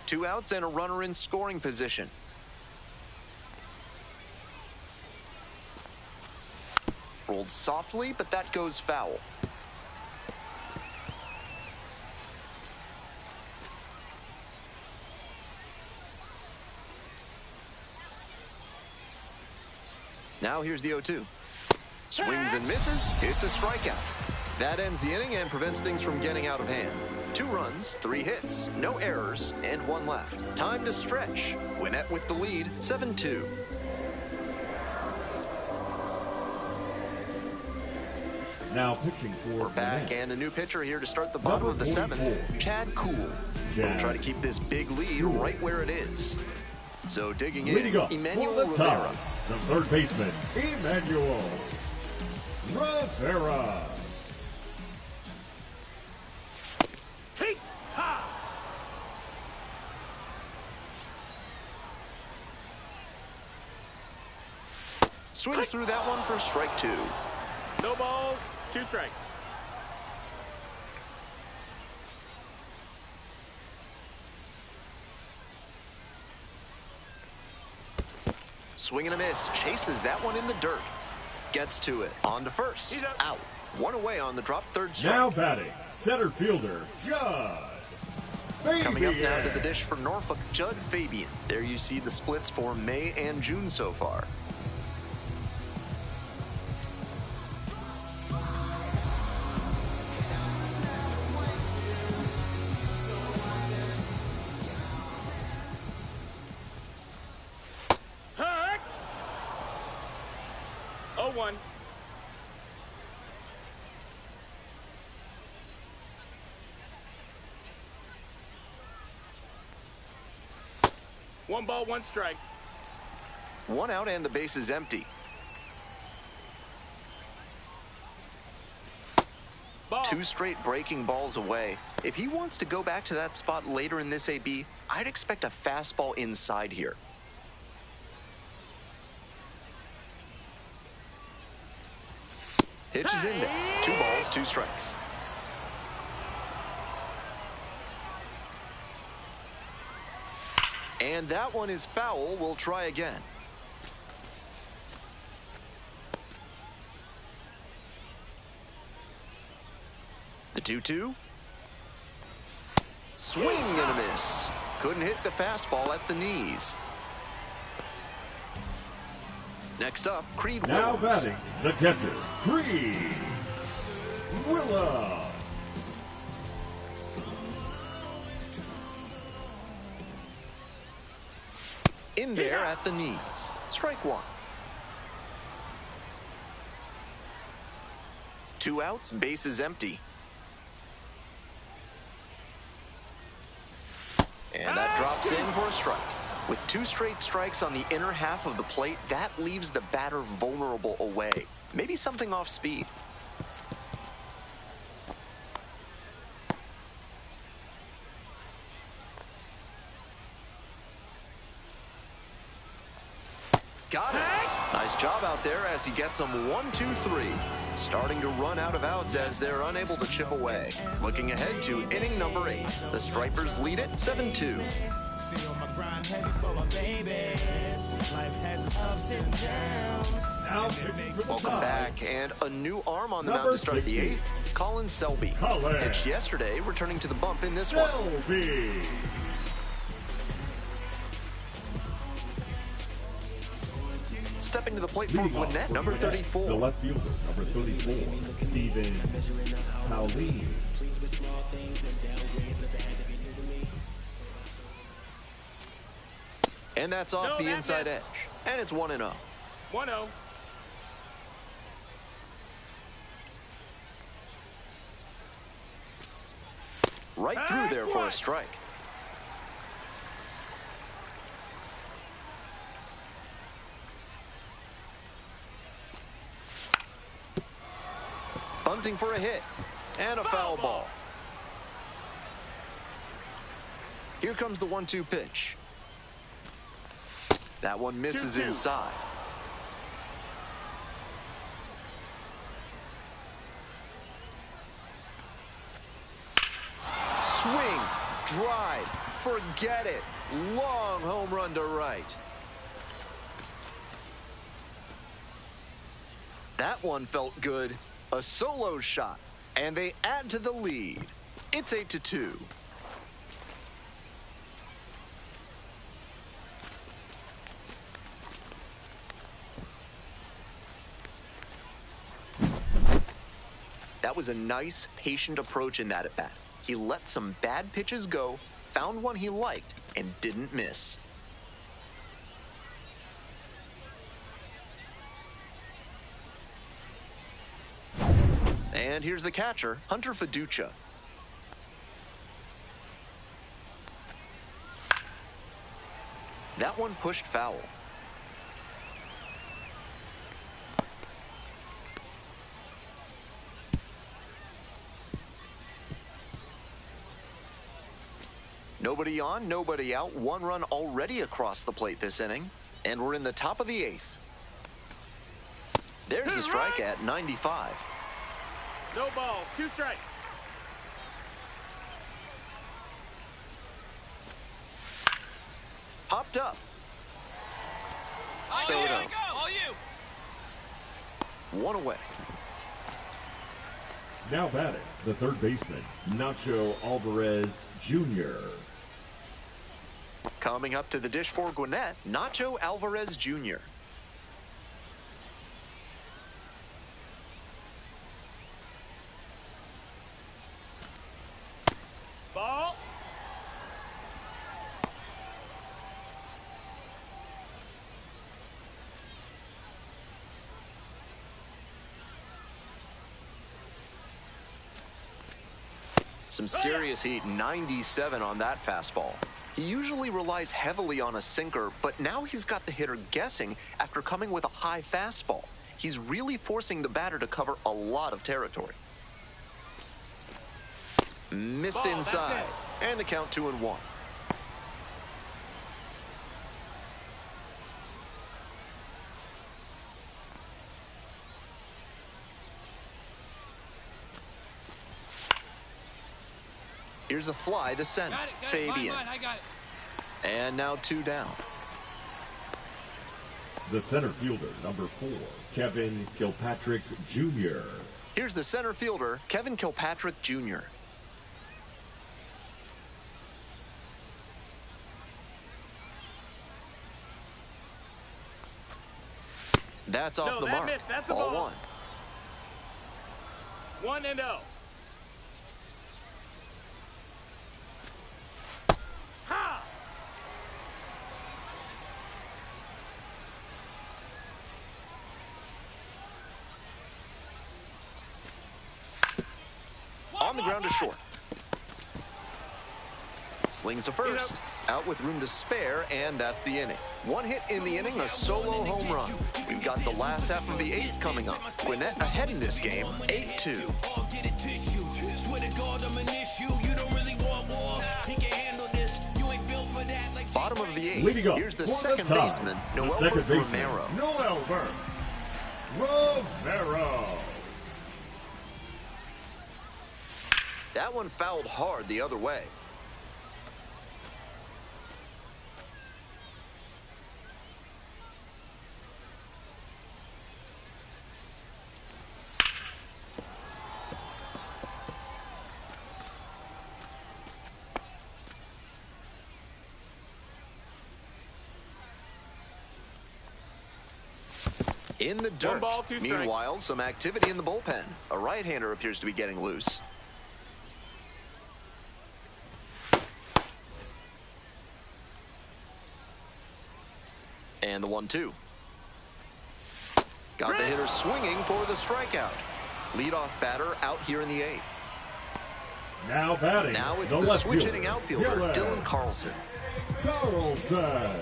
Two outs and a runner in scoring position. Rolled softly, but that goes foul. Now here's the 0-2. Swings and misses. It's a strikeout. That ends the inning and prevents things from getting out of hand. 2 runs, 3 hits, no errors, and 1 left. Time to stretch. Gwinnett with the lead, 7-2. Now pitching for We're back, and a new pitcher here to start the bottom of the 7th, Chad Kuhl. We'll try to keep this big lead right where it is. So digging in, Emmanuel Rivera. The third baseman, Emmanuel Rivera. Swings through that one for strike 2. No balls, 2 strikes. Swing and a miss. Chases that one in the dirt. Gets to it. On to first. He's Out. 1 away on the drop, 3rd strike. Now batting, center fielder, Judd Fabian. Coming up now to the dish for Norfolk, Judd Fabian. There you see the splits for May and June so far. Heck! 0-1. One ball, 1 strike. 1 out and the base is empty. Ball. 2 straight breaking balls away. If he wants to go back to that spot later in this AB, I'd expect a fastball inside here. Pitch is in there. 2 balls, 2 strikes. And that one is foul. We'll try again. The 2-2. Swing and a miss. Couldn't hit the fastball at the knees. Next up, Creed Now Williams. batting, the catcher, Creed Williams. In there at the knees. Strike 1. 2 outs, base is empty. And that drops in for a strike. With 2 straight strikes on the inner half of the plate, that leaves the batter vulnerable away. Maybe something off speed. Got it. Nice job out there as he gets them 1, 2, 3. Starting to run out of outs as they're unable to chip away. Looking ahead to inning number 8. The Stripers lead it 7-2. Welcome back, and a new arm on the mound to start the 8th. Colin Selby. Pitched yesterday, returning to the bump in this one. Stepping to the plate for Gwinnett, number 34. The left fielder, number 34, Stephen Pauline. And that's off the inside edge. And it's 1-0. 1-0. Right through there for a strike. Bunting for a hit. And a foul ball. Here comes the 1-2 pitch. That one misses 2-2. inside. Swing, drive, forget it. Long home run to right. That one felt good. A solo shot, and they add to the lead. It's 8-2. That was a nice, patient approach in that at-bat. He let some bad pitches go, found one he liked, and didn't miss. And here's the catcher, Hunter Fiducia. That one pushed foul. Nobody on, nobody out. 1 run already across the plate this inning. And we're in the top of the 8th. There's a strike at 95. No balls, 2 strikes. Popped up. So no. All you. 1 away. Now batting, the third baseman, Nacho Alvarez Jr. Coming up to the dish for Gwinnett, Nacho Alvarez Jr. Ball. Some serious heat, 97 on that fastball. He usually relies heavily on a sinker, but now he's got the hitter guessing after coming with a high fastball. He's really forcing the batter to cover a lot of territory. Missed Ball, inside, and the count 2-1. Here's a fly to center. Got it. Fabian. I got it. And now 2 down. The center fielder, number 4, Kevin Kilpatrick Jr. Here's the center fielder, Kevin Kilpatrick Jr. That's off No, the that mark. missed. That's a Ball ball. 1. 1-0. Ha! On the ground to short. Slings to first. Out with room to spare, and that's the inning. 1 hit in the inning, a solo home run. We've got the last half of the 8th coming up. Gwinnett ahead in this game, 8-2. bottom of the Leading eighth. up Here's the for second the tie, baseman, the Noel second baseman, Romero. Noel Romero. That one fouled hard the other way. In the dirt. 1 ball, 2 strikes. Meanwhile, some activity in the bullpen. A right-hander appears to be getting loose. And the 1-2. Got the hitter swinging for the strikeout. Leadoff batter out here in the eighth. Now batting. Now it's the the left switch-hitting fielder, outfielder, Dylan Carlson. Carlson.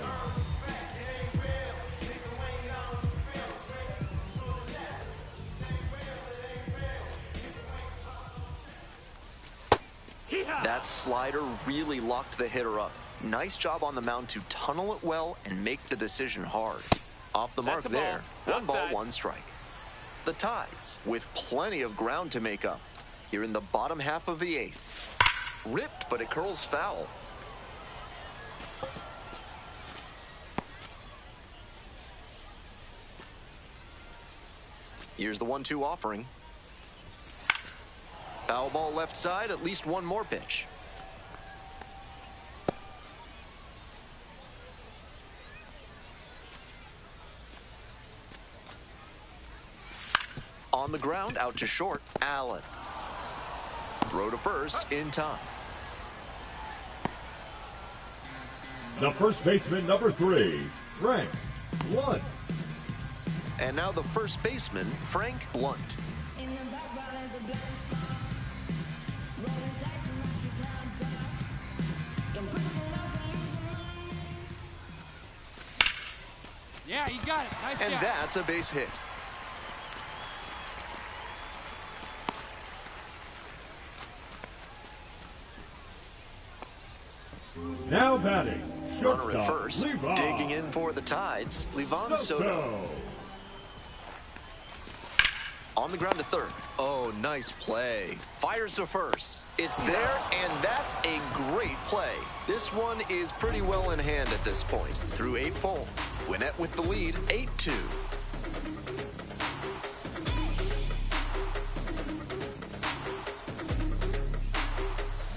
That slider really locked the hitter up. Nice job on the mound to tunnel it well and make the decision hard. Off the mark That's a ball. there. 1 ball, Outside. 1 strike. The Tides with plenty of ground to make up. Here in the bottom half of the eighth. Ripped, but it curls foul. Here's the 1-2 offering. Foul ball left side, at least one more pitch. On the ground, out to short, Allen. Throw to first in time. The first baseman, number 3, Frank Blunt. And now the first baseman, Frank Blunt. Yeah, you got it. Nice And job. that's a base hit. Now batting, Runner shortstop, at first, Levon digging in for the Tides, Levon Soto. Soto. On the ground to third. Oh, nice play. Fires to first. It's there, and that's a great play. This one is pretty well in hand at this point. Through 8 full. Gwinnett with the lead, 8-2.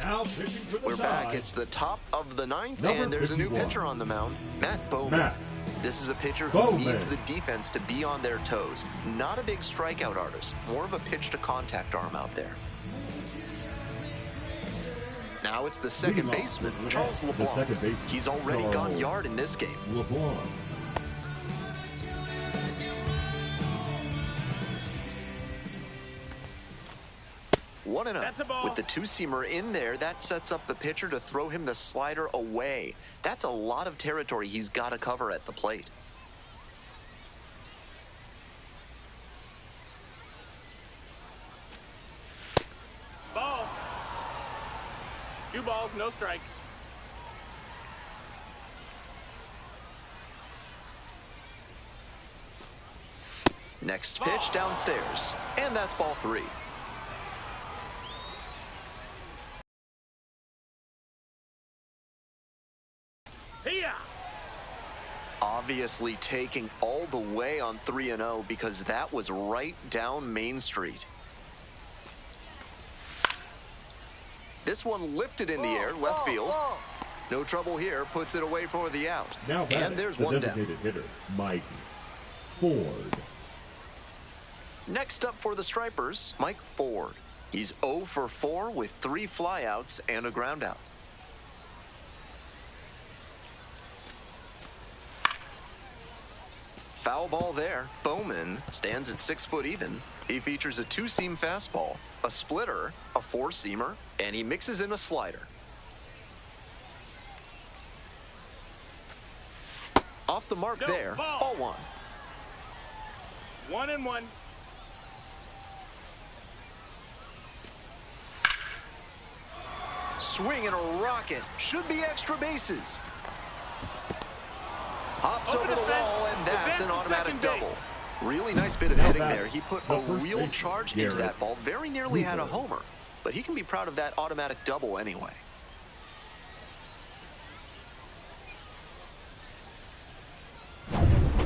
Now pitching for the We're back. Tides. It's the top of the ninth, Number and there's a new 51. pitcher on the mound, Matt Bowman. Matt This is a pitcher who Bowman. needs the defense to be on their toes. Not a big strikeout artist, more of a pitch-to-contact arm out there. Now it's the second Leading off baseman, with Charles the LeBlanc. second baseman, He's already gone Charles yard in this game. LeBlanc. That's a 1-0. ball. With the two-seamer in there, that sets up the pitcher to throw him the slider away. That's a lot of territory he's got to cover at the plate. Ball. 2 balls, no strikes. Next pitch downstairs, and that's ball 3. Here. Obviously taking all the way on 3-0 because that was right down Main Street. This one lifted in the air, left field. No trouble here, puts it away for the out. Now batting, And there's the one down. designated hitter, Mike Ford. Next up for the Stripers, Mike Ford. He's 0 for 4 with 3 flyouts and a ground out. Foul ball there. Bowman stands at 6 foot even. He features a 2-seam fastball, a splitter, a 4-seamer, and he mixes in a slider. Off the mark No, there, ball. ball 1. 1-1. Swing and a rocket. Should be extra bases. Hops over the wall, and that's an automatic double. Really nice bit of Now hitting back, there. He put the a first real baseman, charge into Garrett that ball. Very nearly had a Cooper. homer. But he can be proud of that automatic double anyway.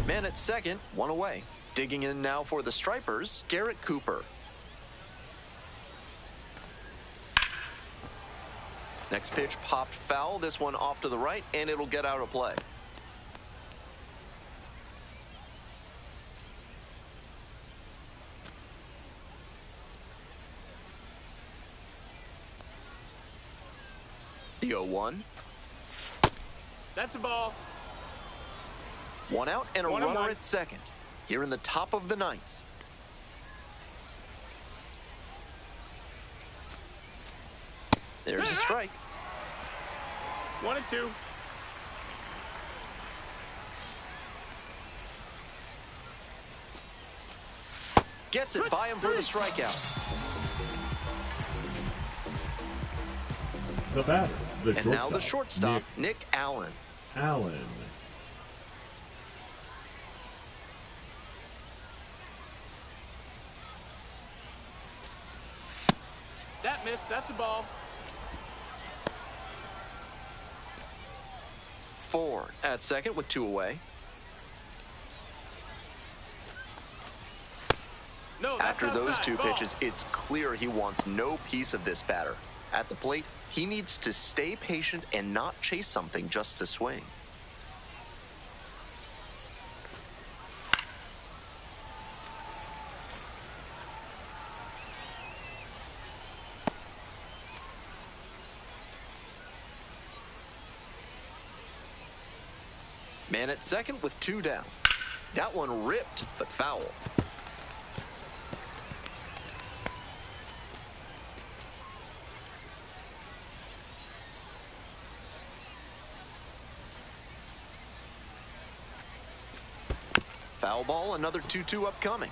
Man at second, one away. Digging in now for the Stripers, Garrett Cooper. Next pitch popped foul. This one off to the right, and it'll get out of play. The 0-1. That's a ball. One out and a 1-1. runner at second. Here in the top of the ninth. There's a strike. 1-2. Gets it by him for the strikeout. The batter, the And now the shortstop, Nick Allen. Allen. That missed. That's a ball. Ford at second with two away. No, that's After those outside. two Ball. pitches, it's clear he wants no piece of this batter. At the plate, he needs to stay patient and not chase something just to swing. Man at second with two down. That one ripped, but foul. Foul ball, another 2-2 upcoming.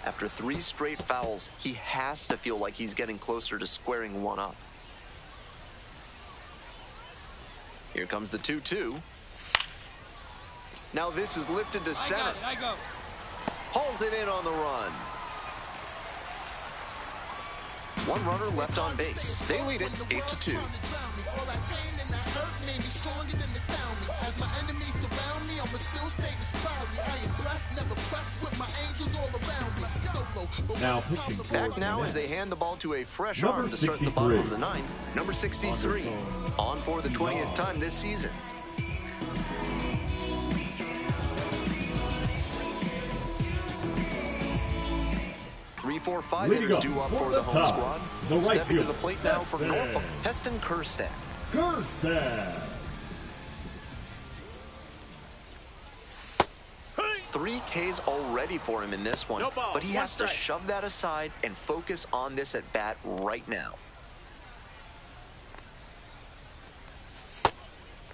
After 3 straight fouls, he has to feel like he's getting closer to squaring one up. Here comes the 2-2. Now this is lifted to center. I go. Hauls it in on the run. One runner left on base. They lead it 8-2. Now pitching for Back the now Nats. as they hand the ball to a fresh Number arm to start the bottom of 63. the ninth. Number 63, on for the 20th time this season. Three, 4, 5 Leading hitters up due up for for the the home top, squad. the right Stepping to fielder, the plate now from Heston. Norfolk, Heston Kjerstad. Kjerstad. 3 Ks already for him in this one, No ball, but he one has to strike. shove that aside and focus on this at bat right now.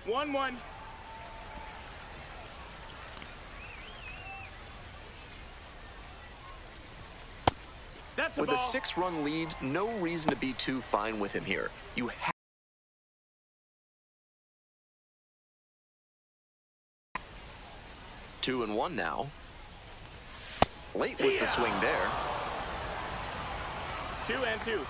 1-1. That's a With ball. a 6-run lead, no reason to be too fine with him here. You have 2-1 now. Late with the swing there. 2-2.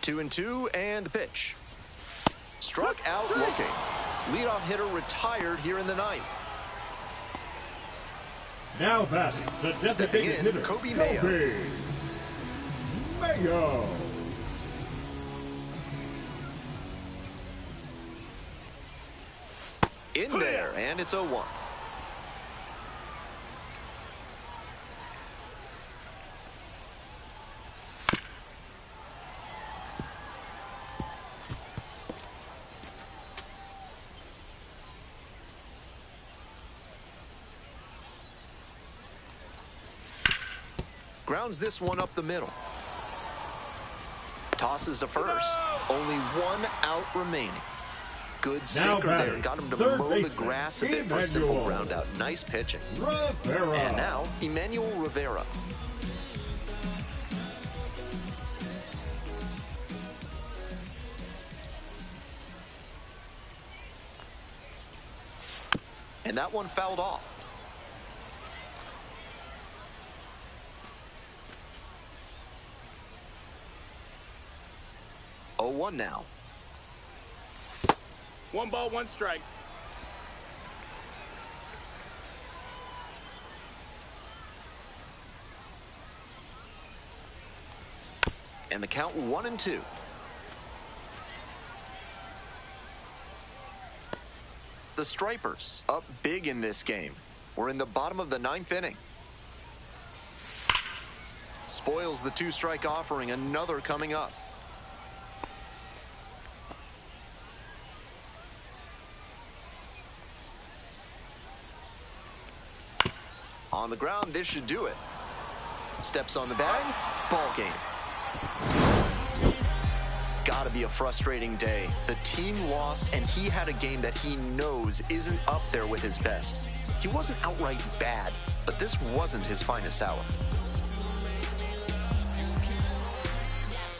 Two and two, and the pitch. Struck out looking. Leadoff hitter retired here in the ninth. Now batting, the Stepping designated in, hitter, Kobe Mayo. Mayo. In there, and it's 0-1. Grounds this one up the middle. Tosses to first. Only 1 out remaining. Good Now sinker there. batting, Got him to third mow the baseman, grass a bit for a simple Emmanuel ground out. Nice pitching. Rivera. And now, Emmanuel Rivera. And that one fouled off. Oh, 0-1 now. 1 ball, 1 strike. And the count 1-2. The Stripers up big in this game. We're in the bottom of the 9th inning. Spoils the 2-strike offering. Another coming up. On the ground, this should do it. Steps on the bag, ball game. Gotta be a frustrating day. The team lost, and he had a game that he knows isn't up there with his best. He wasn't outright bad, but this wasn't his finest hour.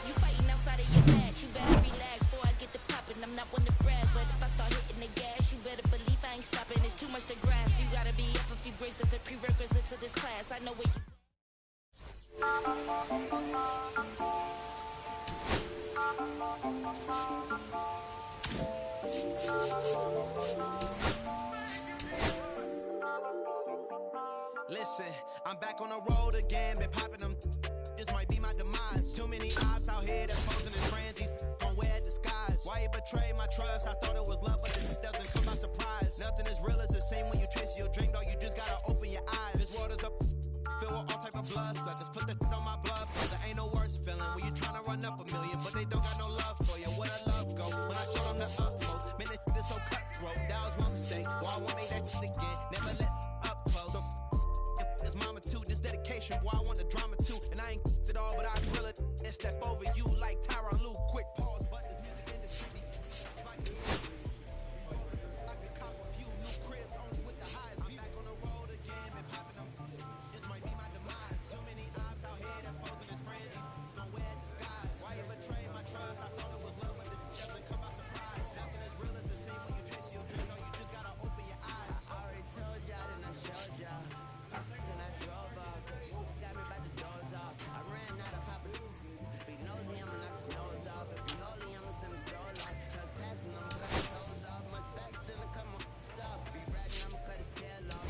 You fighting outside of your match. You better relax before I get the popping. I'm not one to brag, but if I start hitting the gas, you better believe I ain't stopping. It's too much to grasp. You gotta be up a few grades. That's a prerequisite to this class. I know where you. Listen, I'm back on the road again, been popping them. This might be my demise. Too many ops out here that's posing as friends. These gon' wear disguise. Why you betray my trust? I thought it was love, but it doesn't come by surprise. Nothing as real as the same when you chase your dream, dog. You just gotta open your eyes. This world is up, filled with all type of blood suckers. Put the on my blood, cause there ain't no worse feeling when you tryna run up a million, but they don't got no love for you. Where the love go? When I show them the utmost, man, this is so cutthroat. That was one mistake. Why I won't make that shit again? Never let up close. So his mama too, this dedication, boy, I want the drama too. And I ain't it all, but I grill it and step over you like Tyronn Lue. Quick pause, but this music industry I could cop a few new cribs only with the highs. I'm back on the road again, been popping them. This might be my demise. Too many ops out here that's posing as friends. Don't wear disguise. Why you betray my trust? I thought it was love, but it doesn't come by surprise. Nothing as real as the same when you chase your dream. No, you just gotta open your eyes. I already told y'all and I showed y'all. Then I drove off, got me by the doors off. I ran out of papa. If he knows me, I'ma knock his nose off. If he holy, I'ma send his soul off. Trespassing, I'ma cut his toes off. Much faster than a come on, stop. Be riding, I'ma cut his tail off.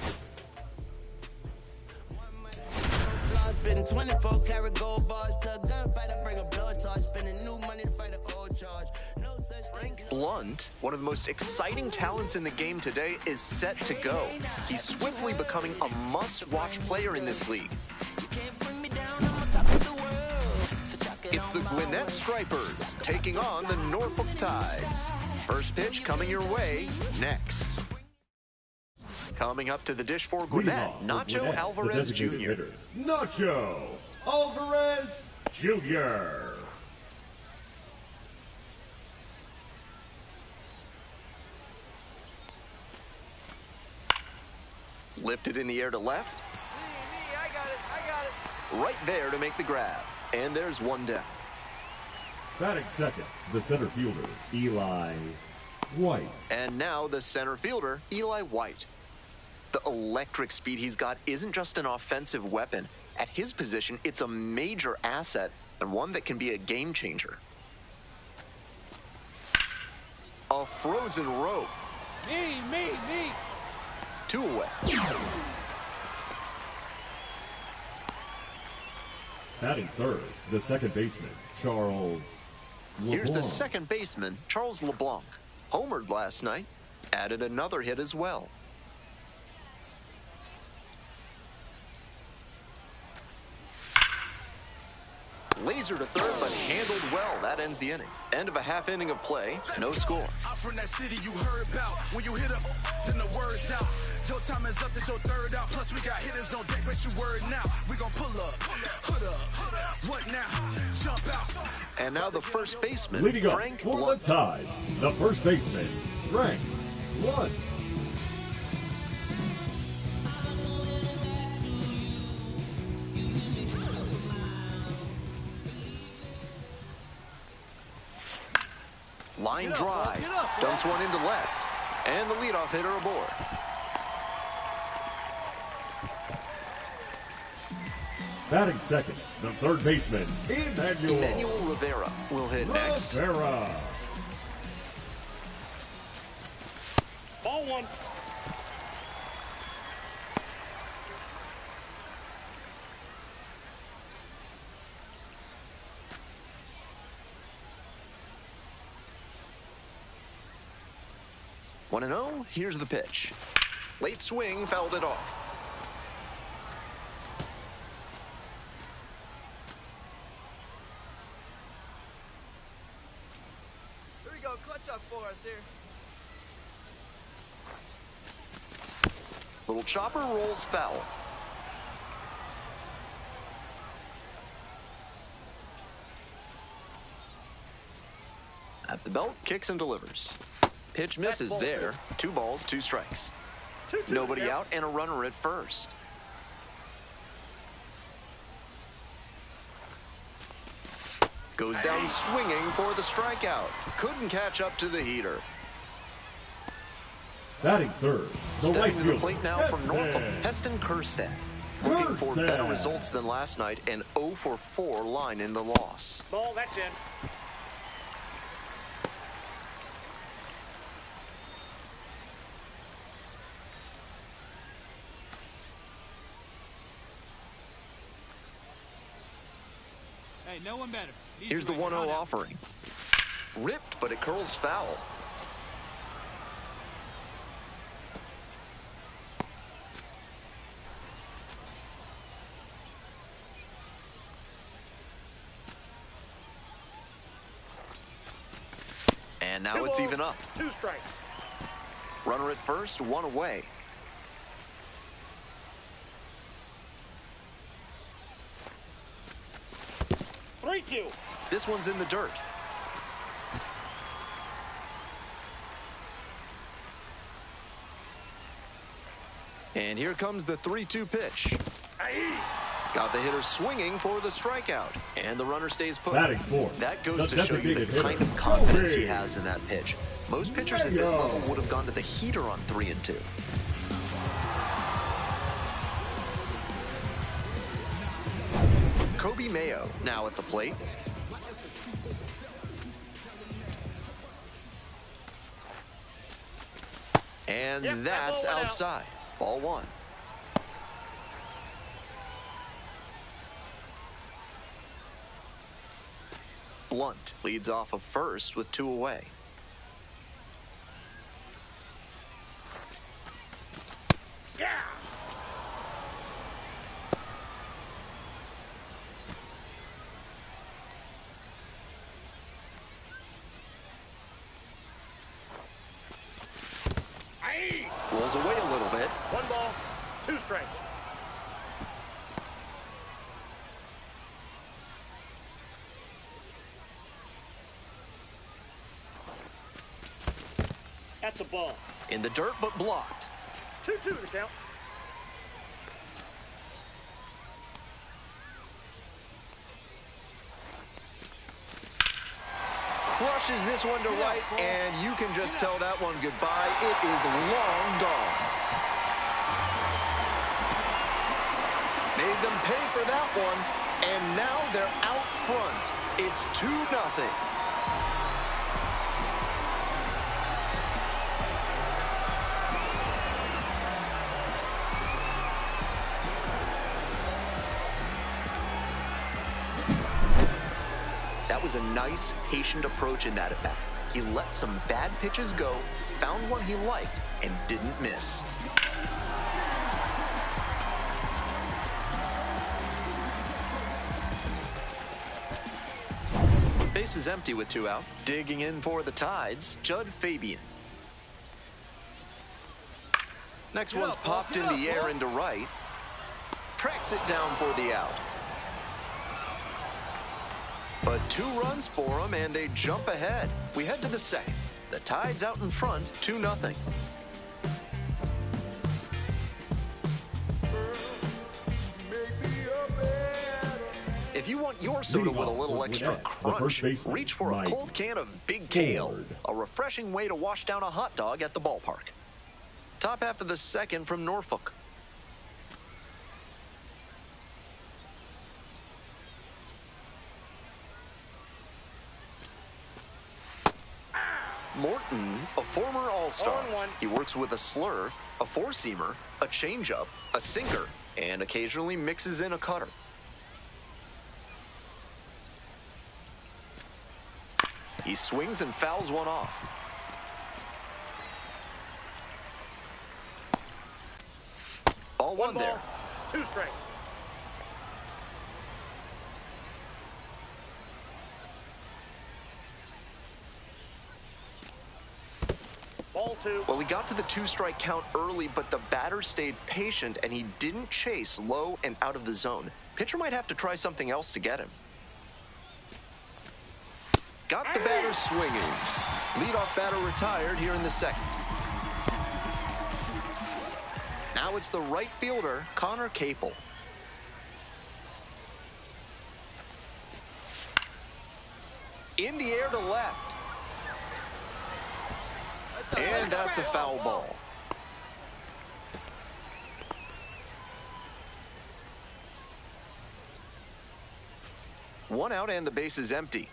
One money, no flaws, spitting 24 karat gold bars to a gunfighter, bring a blowtorch, spending new money to fight an old charge. No such thing. Blunt, one of the most exciting talents in the game today, is set to go. He's swiftly becoming a must-watch player in this league. It's the Gwinnett Stripers taking on the Norfolk Tides. First pitch coming your way next. Coming up to the dish for Gwinnett, Nacho Alvarez Jr. Nacho Alvarez Jr. Lifted in the air to left. I got it. Right there to make the grab. And there's one down. Batting second, the center fielder, Eli White. And now the center fielder, Eli White. The electric speed he's got isn't just an offensive weapon. At his position, it's a major asset and one that can be a game changer. A frozen rope. Me. 2 away. Batting third, the second baseman, Charles LeBlanc. Here's the second baseman, Charles LeBlanc. Homered last night, added another hit as well. Laser to third, but handled well. That ends the inning. End of a half inning of play, no score. from that city you heard about. When you hit up, then the word's out. Your time is up, this your third out. Plus we got hitters on deck, bet you word now. We gon' pull up, hood up. What now? Jump out. And now the first baseman, Leading up Frank for Blunt. the Tide, the first baseman, Frank Blunt. Line drive, dumps one into left, and the leadoff hitter aboard. Batting second, the third baseman, Emmanuel Rivera will hit next. Rivera. Ball one. One and oh, here's the pitch. Late swing, fouled it off. Here we go, clutch up for us here. Little chopper rolls foul. At the belt, kicks and delivers. Pitch misses there. 2 balls, 2 strikes. Nobody out and a runner at first. Goes down swinging for the strikeout. Couldn't catch up to the heater. Batting third, the right Stepping to the fielder, plate now from Norfolk, Heston. Heston Kjerstad. Looking for better results than last night, an 0 for 4 line in the loss. Ball, that's in. Hey, no one better. Here's the 1-0 offering. Ripped, but it curls foul. And now it's even up. 2 strikes. Runner at first, 1 away. This one's in the dirt. And here comes the 3-2 pitch. Got the hitter swinging for the strikeout. And the runner stays put. Batting fourth, That goes the to show you the designated kind hitter, of confidence he Kobe. has in that pitch. Most pitchers at this level would have gone to the heater on 3 and 2. Kobe Mayo now at the plate. And Yep, that that's ball went out. outside. Ball 1. Blunt leads off of first with 2 away. Yeah. Rolls away a little bit. 1 ball, 2 strikes. That's a ball. In the dirt, but blocked. 2-2 to count. Crushes this one to right, and you can just tell that one goodbye. It is long gone. Made them pay for that one, and now they're out front. It's 2-0. That was a nice, patient approach in that at-bat. He let some bad pitches go, found one he liked, and didn't miss. base is empty with 2 out. Digging in for the Tides, Judd Fabian. Next one's popped in the air into right. Tracks it down for the out. But 2 runs for him, and they jump ahead. We head to the second. The Tide's out in front, 2-0. If you want your soda with a little extra crunch, reach for a cold can of Big Kale, a refreshing way to wash down a hot dog at the ballpark. Top half of the second from Norfolk. Morton, a former All-Star. He works with a slurve, a four-seamer, a changeup, a sinker, and occasionally mixes in a cutter. He swings and fouls one off. Ball one there. 2 straight. Ball 2. Well, he got to the 2-strike count early, but the batter stayed patient, and he didn't chase low and out of the zone. Pitcher might have to try something else to get him. Got the batter swinging. Leadoff batter retired here in the second. Now it's the right fielder, Connor Capel. In the air to left. And that's a foul ball. One out and the base is empty.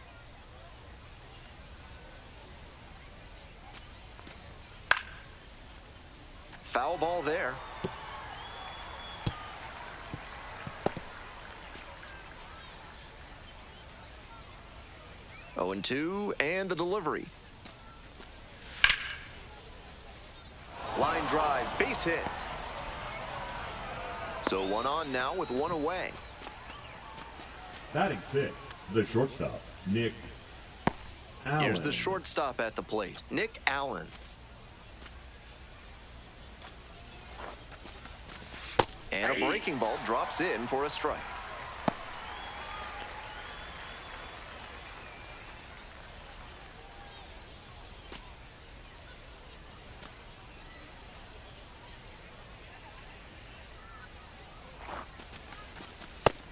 Foul ball there. Oh, 0-2, and the delivery. Line drive, base hit. So 1 on now with 1 away. Batting 6, the shortstop, Nick Allen. Here's the shortstop at the plate, Nick Allen. And a breaking ball drops in for a strike.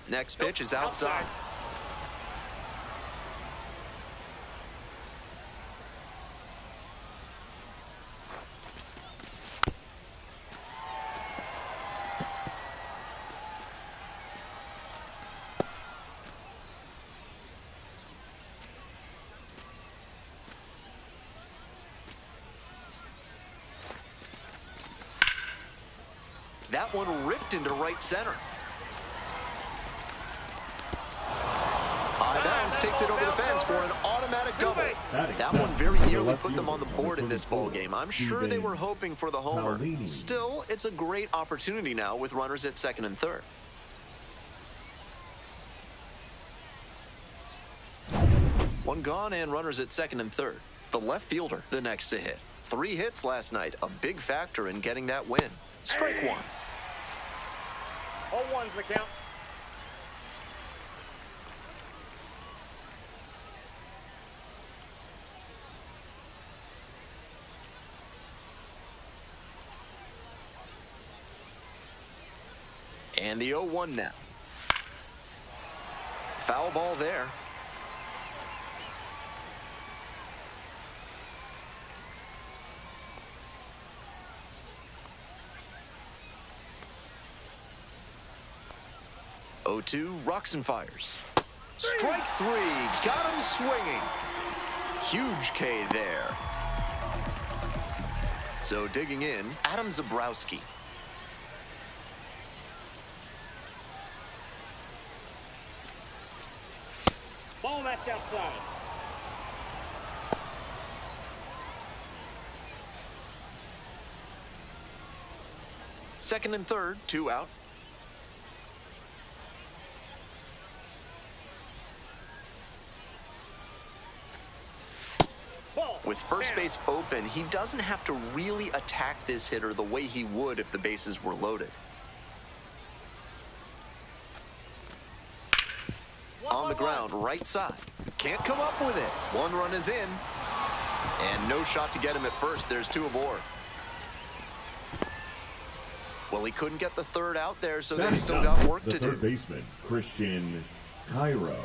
Next pitch is outside. That one ripped into right center. High bounce takes it over the fence for an automatic double. That one very nearly put them on the board in this ball game. I'm sure they were hoping for the homer. Still, it's a great opportunity now with runners at second and third. One gone and runners at second and third. The left fielder, the next to hit. 3 hits last night, a big factor in getting that win. Strike 1. 0-1's the count. And the 0-1 now. Foul ball there. Rocks and fires. Strike 3. Got him swinging. Huge K there. So digging in, Adam Zabrowski. Ball that's outside. Second and third, 2 out. With first base open, he doesn't have to really attack this hitter the way he would if the bases were loaded. On the ground, right side. Can't come up with it. One run is in. And no shot to get him at first. There's two aboard. Well, he couldn't get the third out there, so they've still got work to do. The third baseman, Christian Cairo.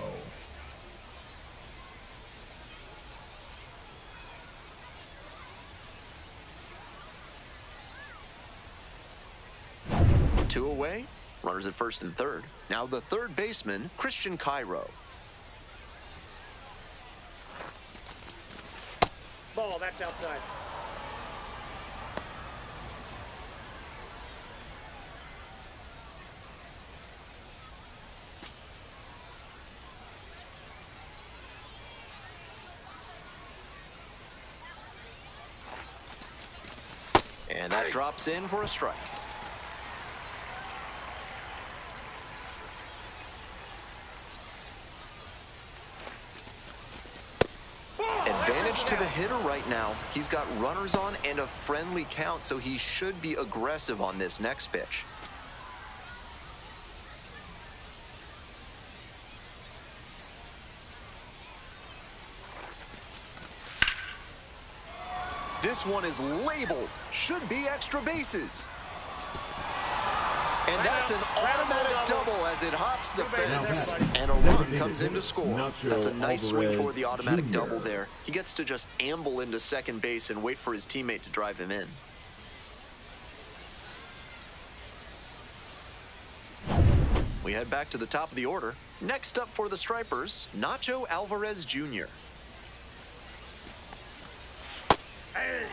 Two away. Runners at first and third. Now the third baseman, Christian Cairo. Ball, that's outside. And that drops in for a strike. Advantage to the hitter right now. He's got runners on and a friendly count, so he should be aggressive on this next pitch. This one is labeled. Should be extra bases. And that's an automatic double as it hops the fence. And a run comes in to score. That's a nice swing for the automatic double there. He gets to just amble into second base and wait for his teammate to drive him in. We head back to the top of the order. Next up for the Stripers, Nacho Alvarez Jr. Hey!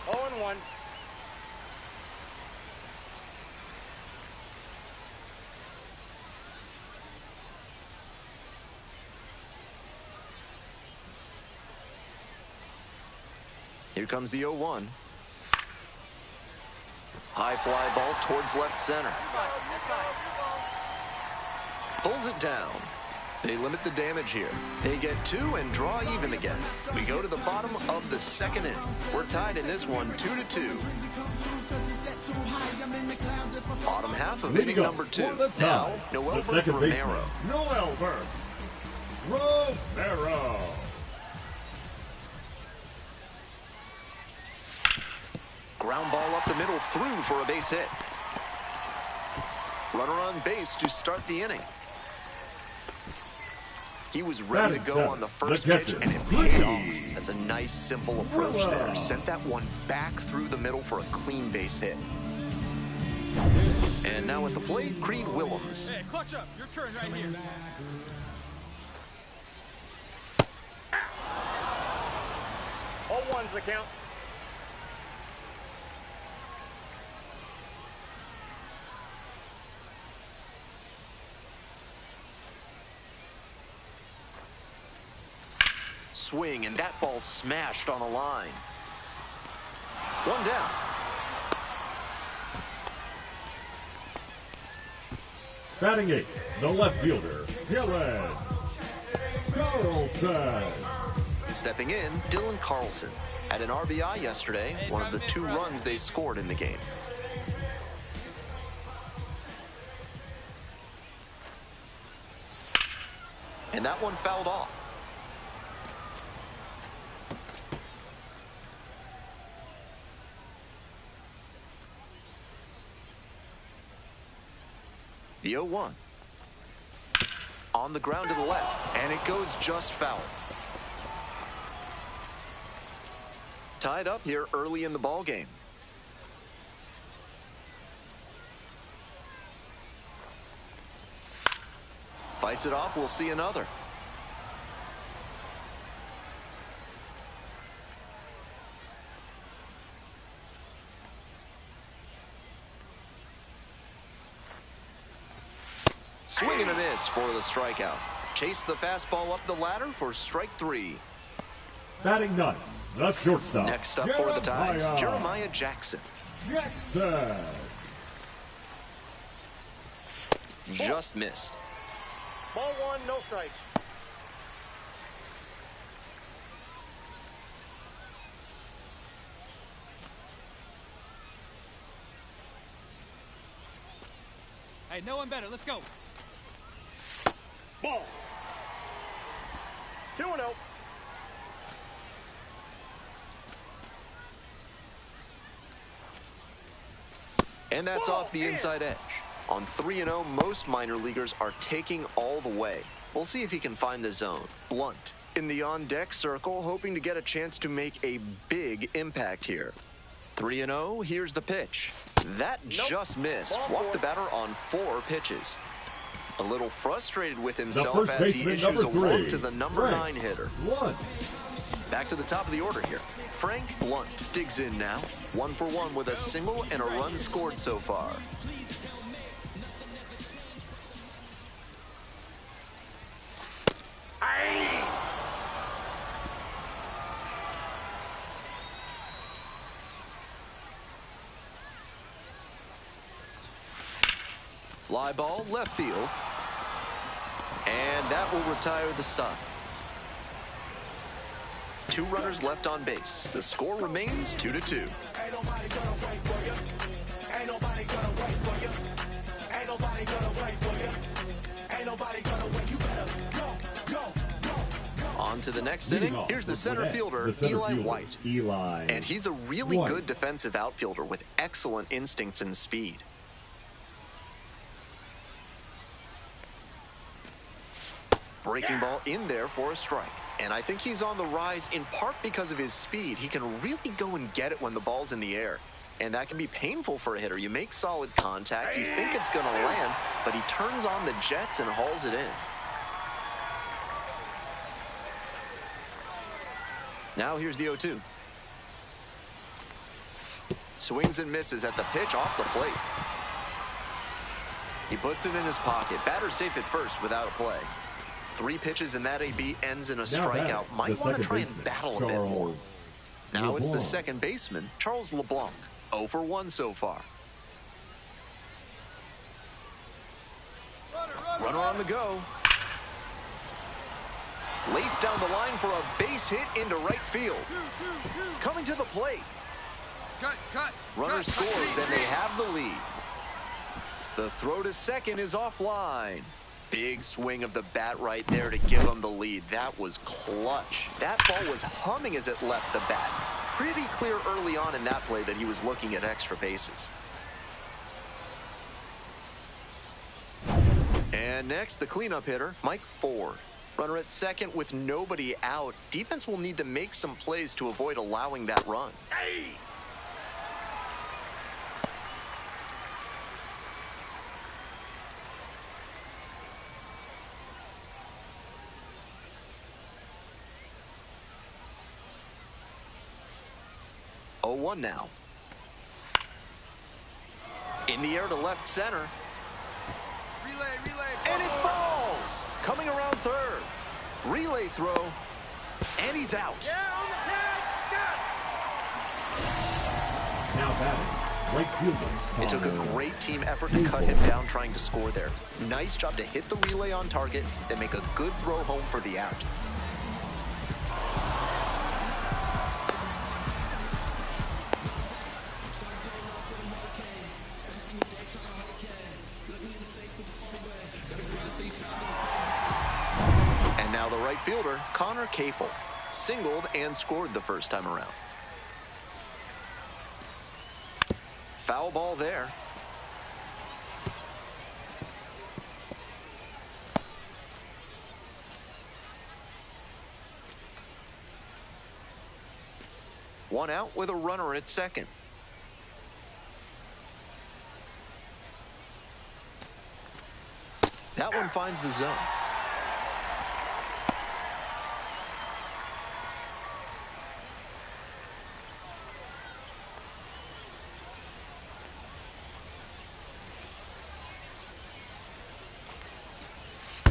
0-1. Here comes the 0-1. High fly ball towards left center. Pulls it down. They limit the damage here. They get two and draw even again. We go to the bottom of the second inning. We're tied in this one 2-2. Bottom half of inning number 2. Now, Noel Romero. Noel Romero. Ground ball up the middle, through for a base hit. Runner on base to start the inning. He was ready to go on the first pitch, and it paid off. That's a nice, simple approach there. Sent that one back through the middle for a clean base hit. And now at the plate, Creed Willems. Hey, clutch up. Your turn right here. 0-1's the count. Swing, and that ball smashed on the line. One down. Batting 8, the left fielder, Dylan Carlson. Stepping in, Dylan Carlson. Had an RBI yesterday, one of the 2 runs they scored in the game. And that one fouled off. The 0-1. On the ground to the left, and it goes just foul. Tied up here early in the ball game. Fights it off, we'll see another. Swing and a miss for the strikeout. Chase the fastball up the ladder for strike 3. Batting 9, the shortstop. Next up for the Tides, Jeremiah Jackson. Just missed. Ball 1, no strikes. Hey, no one better. Let's go. Ball. 2-0. And that's off the inside edge. On 3-0, most minor leaguers are taking all the way. We'll see if he can find the zone. Blunt in the on-deck circle, hoping to get a chance to make a big impact here. 3-0, here's the pitch. That just missed. Walked the batter on 4 pitches. A little frustrated with himself as he issues a walk to the number 9 hitter. Back to the top of the order here. Frank Blunt digs in now. 1 for 1 with a single and a run scored so far. Fly ball left field. And that will retire the side. 2 runners left on base. The score remains 2-2. On to the next inning. Here's the center fielder, Eli White. And he's a really good defensive outfielder with excellent instincts and speed. Breaking ball in there for a strike. And I think he's on the rise in part because of his speed. He can really go and get it when the ball's in the air. And that can be painful for a hitter. You make solid contact, you think it's going to land, but he turns on the jets and hauls it in. Now here's the 0-2. Swings and misses at the pitch off the plate. He puts it in his pocket. Batter safe at first without a play. 3 pitches and that AB ends in a strikeout. Might want to try and battle a bit more. Now it's the second baseman, Charles LeBlanc. 0 for 1 so far. Runner on the go. Laced down the line for a base hit into right field. Coming to the plate. Runner scores and they have the lead. The throw to second is offline. Big swing of the bat right there to give him the lead. That was clutch. That ball was humming as it left the bat. Pretty clear early on in that play that he was looking at extra bases. And next, the cleanup hitter, Mike Ford. Runner at second with nobody out. Defense will need to make some plays to avoid allowing that run. Hey! One now. In the air to left center. And it falls! Coming around third. Relay throw. And he's out. Yeah, on the tag. Now batting, right fielder. It took a great team effort to cut him down trying to score there. Nice job to hit the relay on target and make a good throw home for the out. Fielder Connor Capel singled and scored the first time around. Foul ball there. One out with a runner at second. That one finds the zone.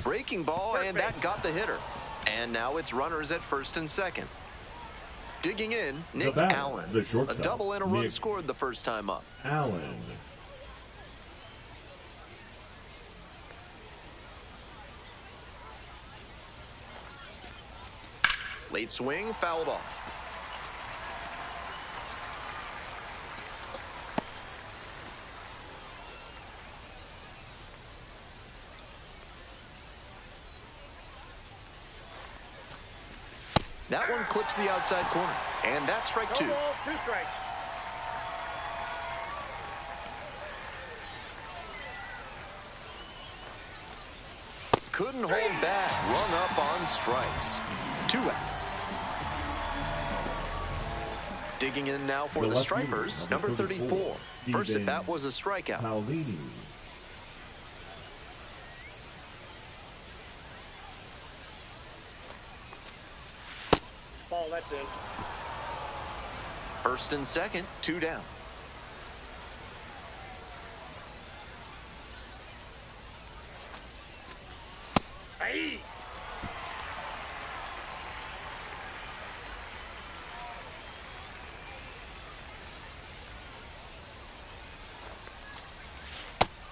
Breaking ball, and that got the hitter. And now it's runners at first and second. Digging in, Nick Allen. A double and a run scored the first time up. Allen. Late swing, fouled off. That one clips the outside corner. And that's strike two. No ball, 2 strikes. Couldn't hold back. Run up on strikes. 2 out. Digging in now for the Stripers, number 34. First at bat was a strikeout. Paulini. Ball, that's in. First and second, 2 down. Aye.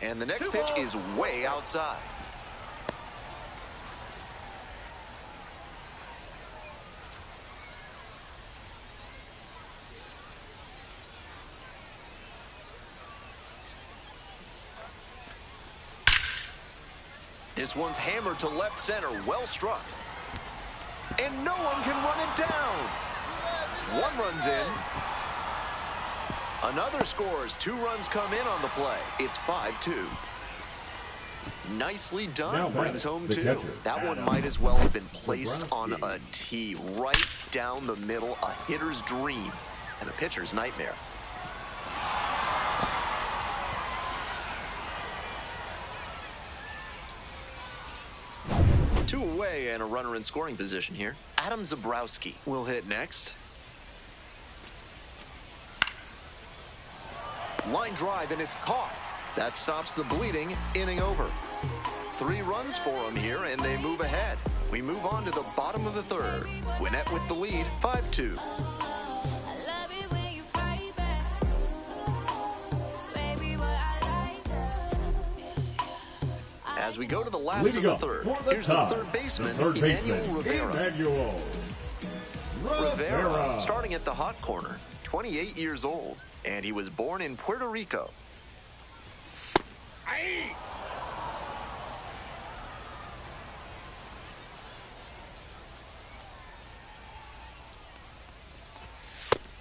And the next pitch is way outside. This one's hammered to left center, well struck. And no one can run it down. 1 run's in. Another scores. 2 runs come in on the play. It's 5-2. Nicely done. Brings home 2. That one might as well have been placed on a tee right down the middle. A hitter's dream and a pitcher's nightmare. Two away and a runner in scoring position here. Adam Zabrowski will hit next. Line drive, and it's caught. That stops the bleeding. Inning over. 3 runs for him here, and they move ahead. We move on to the bottom of the 3rd. Gwinnett with the lead, 5-2. As we go to the last of the 3rd, here's the 3rd baseman, Emmanuel Rivera. Starting at the hot corner, 28 years old, and he was born in Puerto Rico. Aye.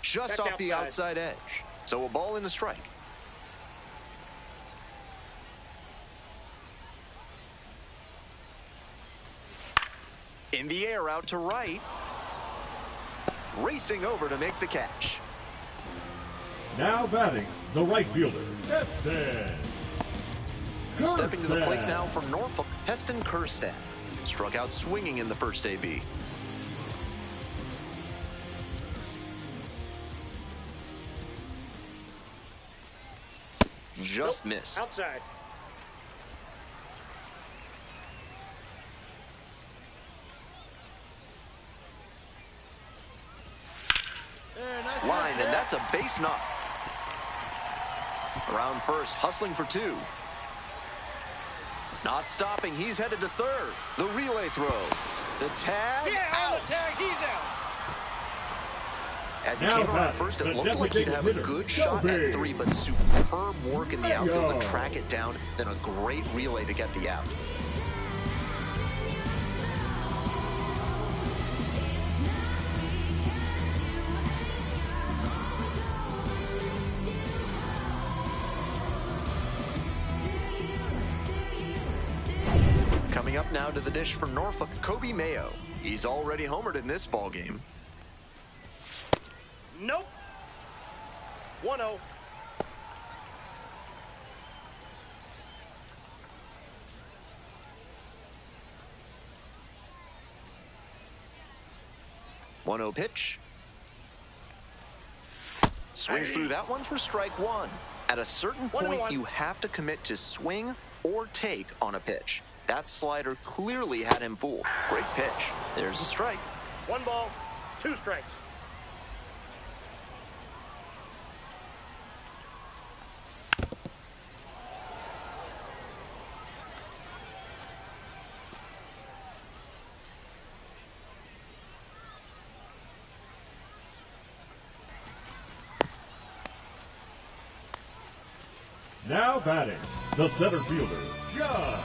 Just off the outside edge. So a ball and a strike. In the air out to right. Racing over to make the catch. Now batting, the right fielder, Heston. Stepping to the plate now for Norfolk, Heston Kjerstad. Struck out swinging in the first AB. Just missed. Outside. Line, and that's a base knock. Around first, hustling for 2. Not stopping, he's headed to 3rd. The relay throw. The tag, out. The tag, he's out. As he came around first, it looked like he'd have a good shot at 3, but superb work in the outfield to track it down, then a great relay to get the out. Coming up now to the dish for Norfolk, Kobe Mayo. He's already homered in this ballgame. Nope. 1-0. One-0 pitch. Swings through that one for strike 1. At a certain point, you have to commit to swing or take on a pitch. That slider clearly had him fooled. Great pitch. There's a strike. 1 ball, 2 strikes. Now batting, the center fielder, Judd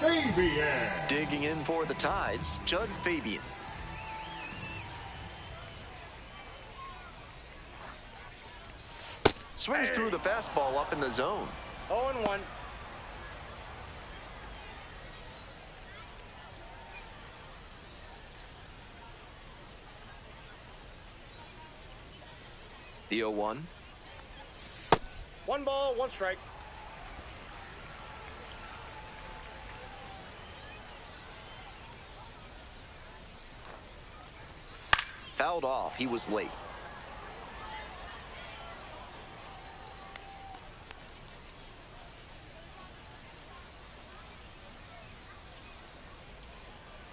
Fabian. Digging in for the Tides, Judd Fabian. Swings through the fastball up in the zone. 0-1. The 0-1. 1 ball, 1 strike. Fouled off. He was late.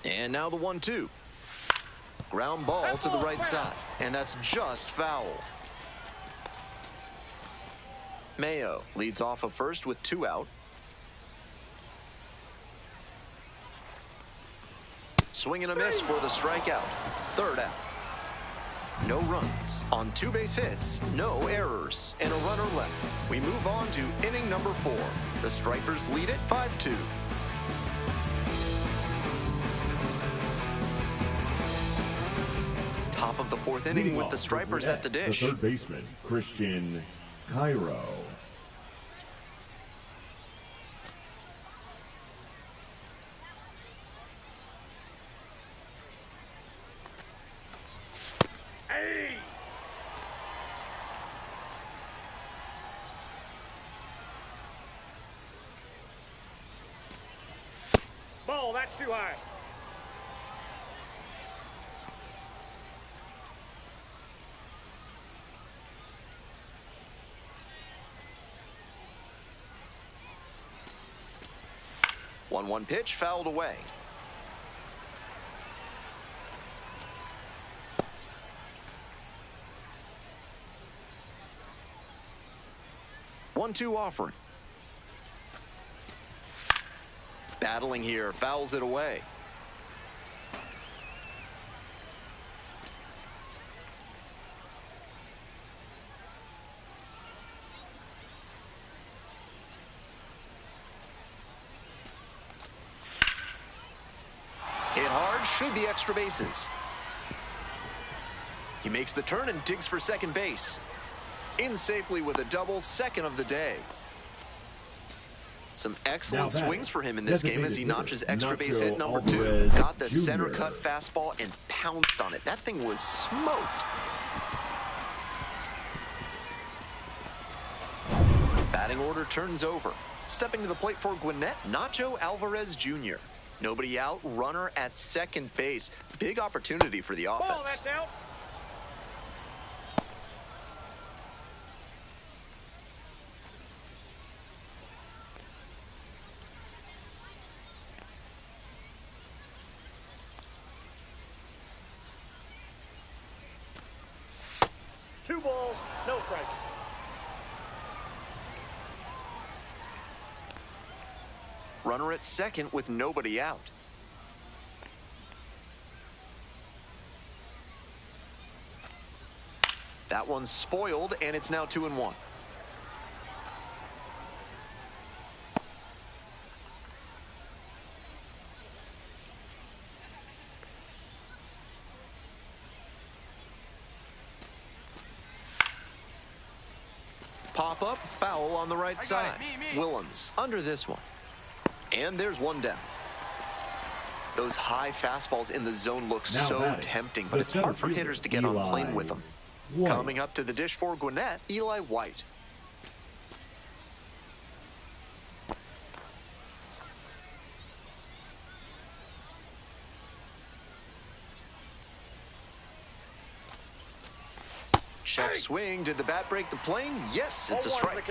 And now the 1-2. Ground ball to the right side. And that's just foul. Mayo leads off of first with 2 out. Swing and a miss for the strikeout. 3rd out. No runs on 2 base hits, no errors, and a runner left. We move on to inning number 4. The Stripers lead it 5-2. Top of the 4th inning Leading with off the Stripers at the dish. The 3rd baseman, Christian Cairo. Hey! Ball, that's too high. 1-1 pitch fouled away. One-two offering. Battling here, fouls it away. Hit hard, should be extra bases. He makes the turn and digs for second base. In safely with a double, 2nd of the day. Some excellent swings for him in this game as he notches extra base hit number 2. Got the center cut fastball and pounced on it. That thing was smoked. Batting order turns over. Stepping to the plate for Gwinnett, Nacho Alvarez Jr. Nobody out, runner at second base. Big opportunity for the offense. Ball, that's out. Two balls, no strike. Runner at second with nobody out. That one's spoiled, and it's now 2-1. Pop up, foul on the right side. Willems under this one. And there's one down. Those high fastballs in the zone look so tempting, but it's hard for hitters to get on plane with them. Coming up to the dish for Gwinnett, Eli White. Check swing. Did the bat break the plane? Yes, it's a strike.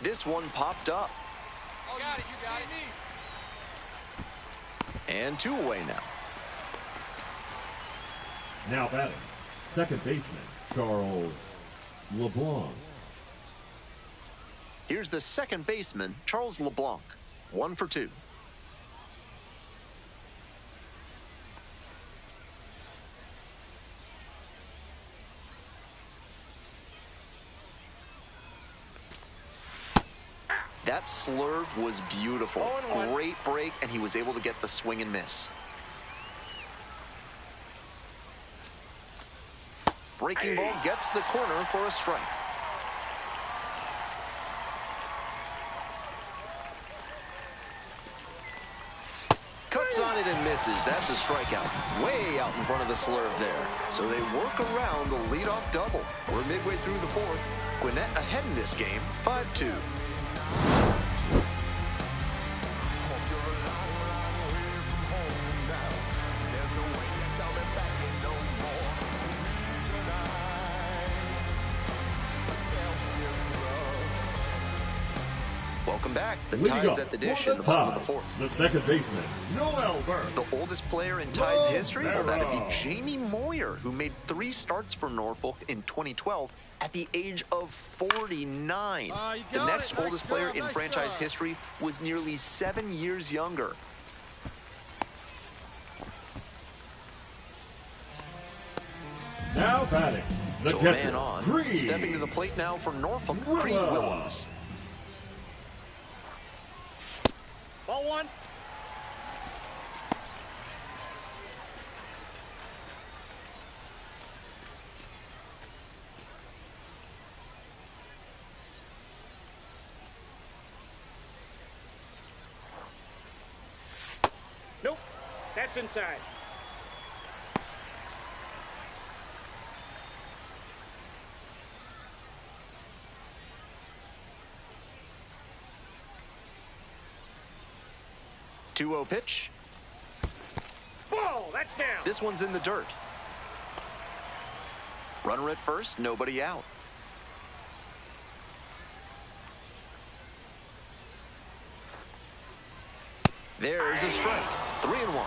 This one popped up. Oh, you got it, you got it. And 2 away now. Now batting, second baseman, Charles LeBlanc. Here's the second baseman, Charles LeBlanc. 1 for 2. That slurve was beautiful. 0-1. Great break, and he was able to get the swing and miss. Breaking ball gets the corner for a strike. Cuts on it and misses. That's a strikeout. Way out in front of the slurve there. So they work around the leadoff double. We're midway through the fourth. Gwinnett ahead in this game, 5-2. Welcome back. The Tides at the dish in the bottom of the fourth. The second baseman, Noel Burke. The oldest player in Tides history? Well, that'd be Jamie Moyer, who made 3 starts for Norfolk in 2012 at the age of 49. The next oldest player in franchise history was nearly 7 years younger. Now batting, the So a catcher, man on. Creed. Stepping to the plate now for Norfolk, Creed Willems. Ball 1. Nope. That's inside. Two-0 pitch. Ball. That's down. This one's in the dirt. Runner at first, nobody out. There's a strike. 3-1.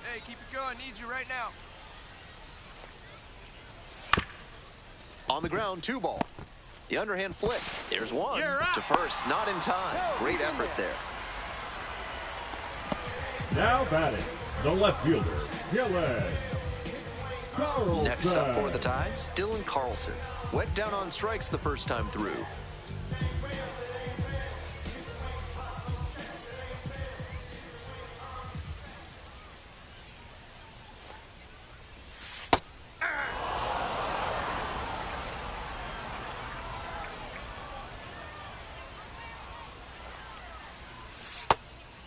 Hey, keep it going. Need you right now. On the ground, 2 ball. The underhand flick. There's one. You're up. To first, not in time. Great effort there. Now batting, the left fielder, Dylan Carlson. Next up for the Tides, Dylan Carlson. Went down on strikes the first time through.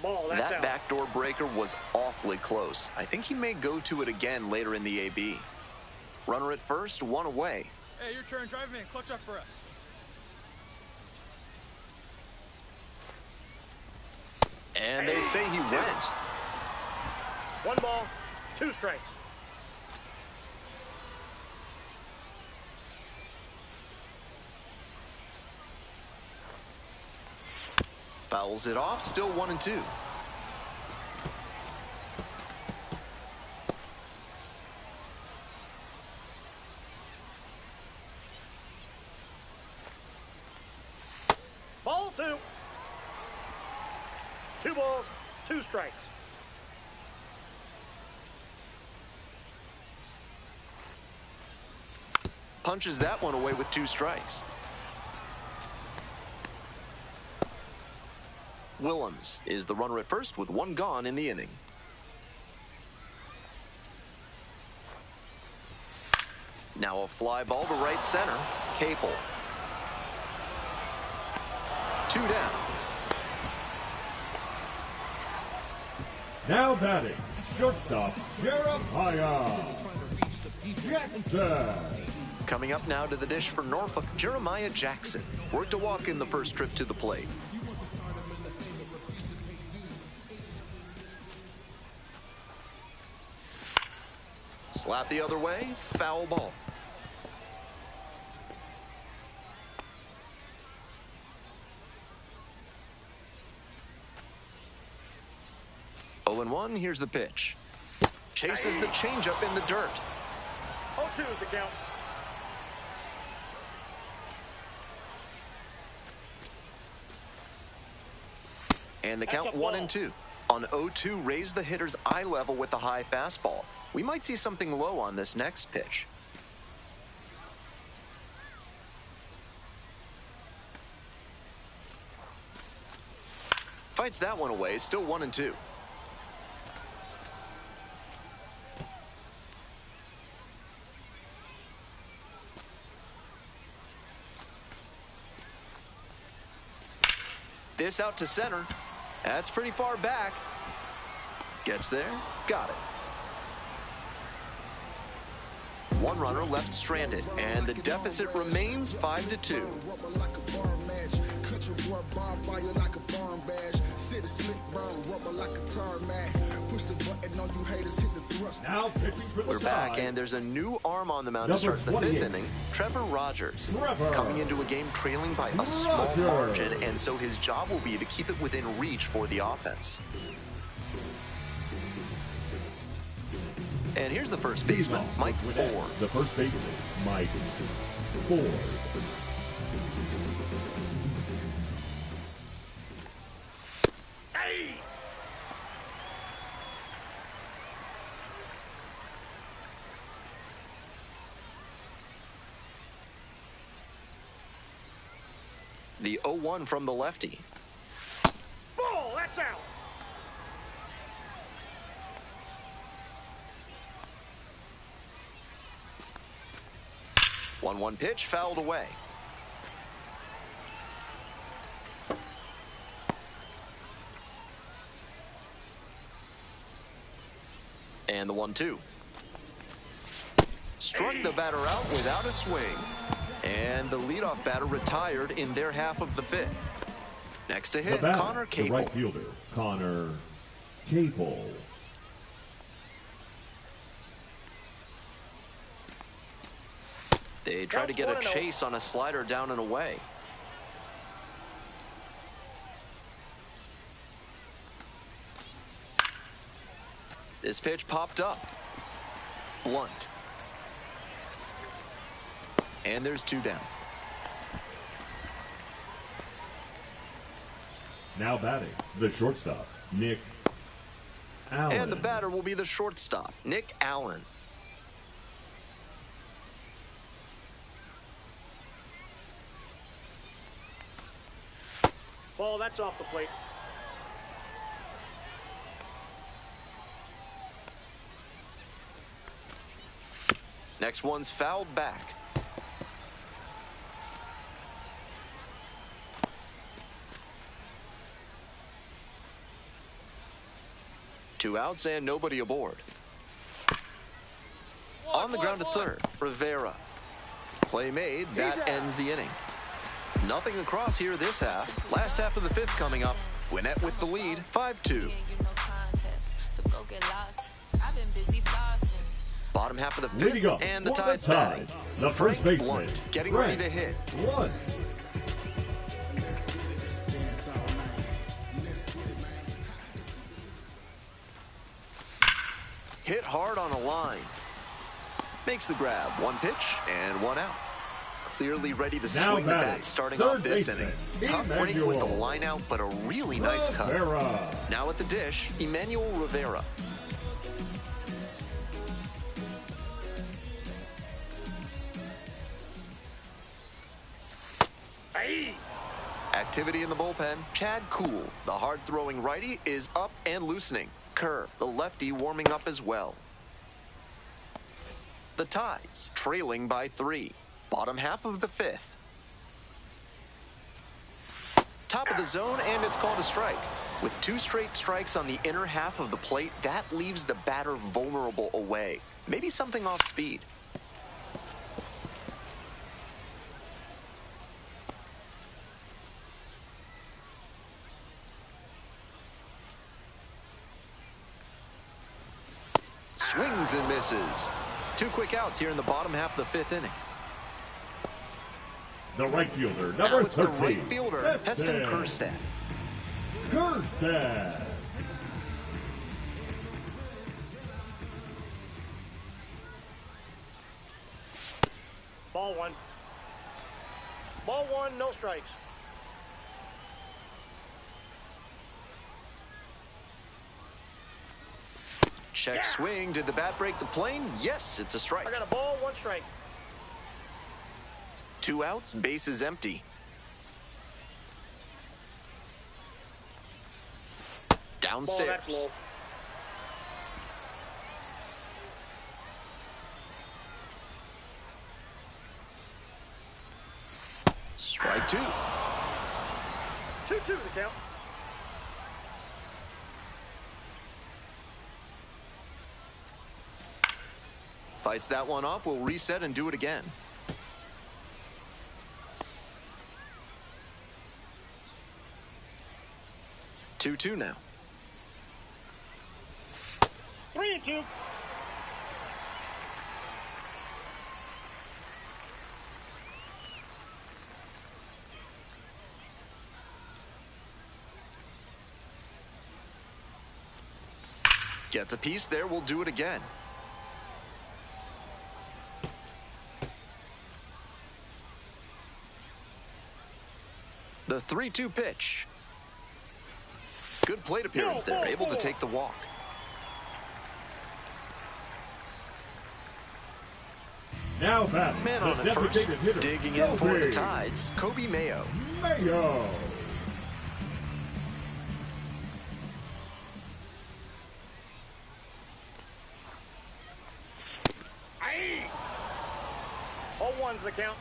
Ball. That's That out. backdoor breaker was awfully close. I think he may go to it again later in the AB. Runner at first, 1 away. Hey, your turn. Drive me and clutch up for us. And they say he went. 1 ball, 2 strikes. Fouls it off, still 1-2. Ball 2. 2 balls, 2 strikes. Punches that one away with 2 strikes. Willems is the runner at first with 1 gone in the inning. Now a fly ball to right center. Capel. 2 down. Now batting, shortstop, Jeremiah Jackson. Coming up now to the dish for Norfolk, Jeremiah Jackson. Worked a walk in the first trip to the plate. Slap the other way, foul ball. Oh, and 1, here's the pitch. Chases the changeup in the dirt. 0-2 is the count. And the That's count a 1 ball. and 2. On 0-2, raise the hitter's eye level with the high fastball. We might see something low on this next pitch. Fights that one away, still 1-2. This out to center. That's pretty far back. Gets there, got it. One runner left stranded, and the deficit remains 5-2. Now pitching for the We're back, side. and there's a new arm on the mound to start the fifth inning. Trevor Rogers. Coming into a game trailing by a small margin, and so his job will be to keep it within reach for the offense. And here's the first baseman, Mike Ford. The first baseman, Mike Ford. Hey! The 0-1 from the lefty. Ball, that's out. One pitch, fouled away. And the 1-2. Struck the batter out without a swing. And the leadoff batter retired in their half of the fifth. Next to hit, Connor The Cable. right fielder, Connor Cable. They try to get a chase on a slider down and away. This pitch popped up. Blunt. And there's 2 down. Now batting, the shortstop, Nick Allen. And the batter will be the shortstop, Nick Allen. Ball, that's off the plate. Next one's fouled back. Two outs and nobody aboard. On the ground to third, Rivera. Play made, that ends the inning. Nothing across here this half. Last half of the fifth coming up. Gwinnett with the lead, 5-2. Bottom half of the fifth, and the Tide's batting. The first baseman, Blunt, getting ready to hit. Blunt. Hit hard on a line. Makes the grab. One pitch and 1 out. Clearly ready to Now swing the batting, bat starting third off this baseman, inning. Tough break with the Emmanuel line out, but a really nice cut. Rivera. Now at the dish, Emmanuel Rivera. Hey! Activity in the bullpen. Chad Kuhl, the hard-throwing righty, is up and loosening. Kerr, the lefty, warming up as well. The Tides, trailing by 3. Bottom half of the fifth. Top of the zone, and it's called a strike. With 2 straight strikes on the inner half of the plate, that leaves the batter vulnerable away. Maybe something off speed. Swings and misses. 2 quick outs here in the bottom half of the fifth inning. The right fielder, Now number it's the 13. right fielder, Heston Kjerstad. Kjerstad. Ball 1. Ball 1, no strikes. Check swing. Did the bat break the plane? Yes, it's a strike. I got a ball, 1 strike. 2 outs, bases empty. Ball, Downstairs. that's low. Strike 2. 2-2 the count. Fights that one off. We'll reset and do it again. Two now. 3-2. Gets a piece there. We'll do it again. The 3-2 pitch. Good plate appearance there. Able to take the walk. Now batting, Man on the at first. designated hitter, Digging in for the Kobe Tides. Kobe Mayo. Mayo. Aye. 0-1's the count.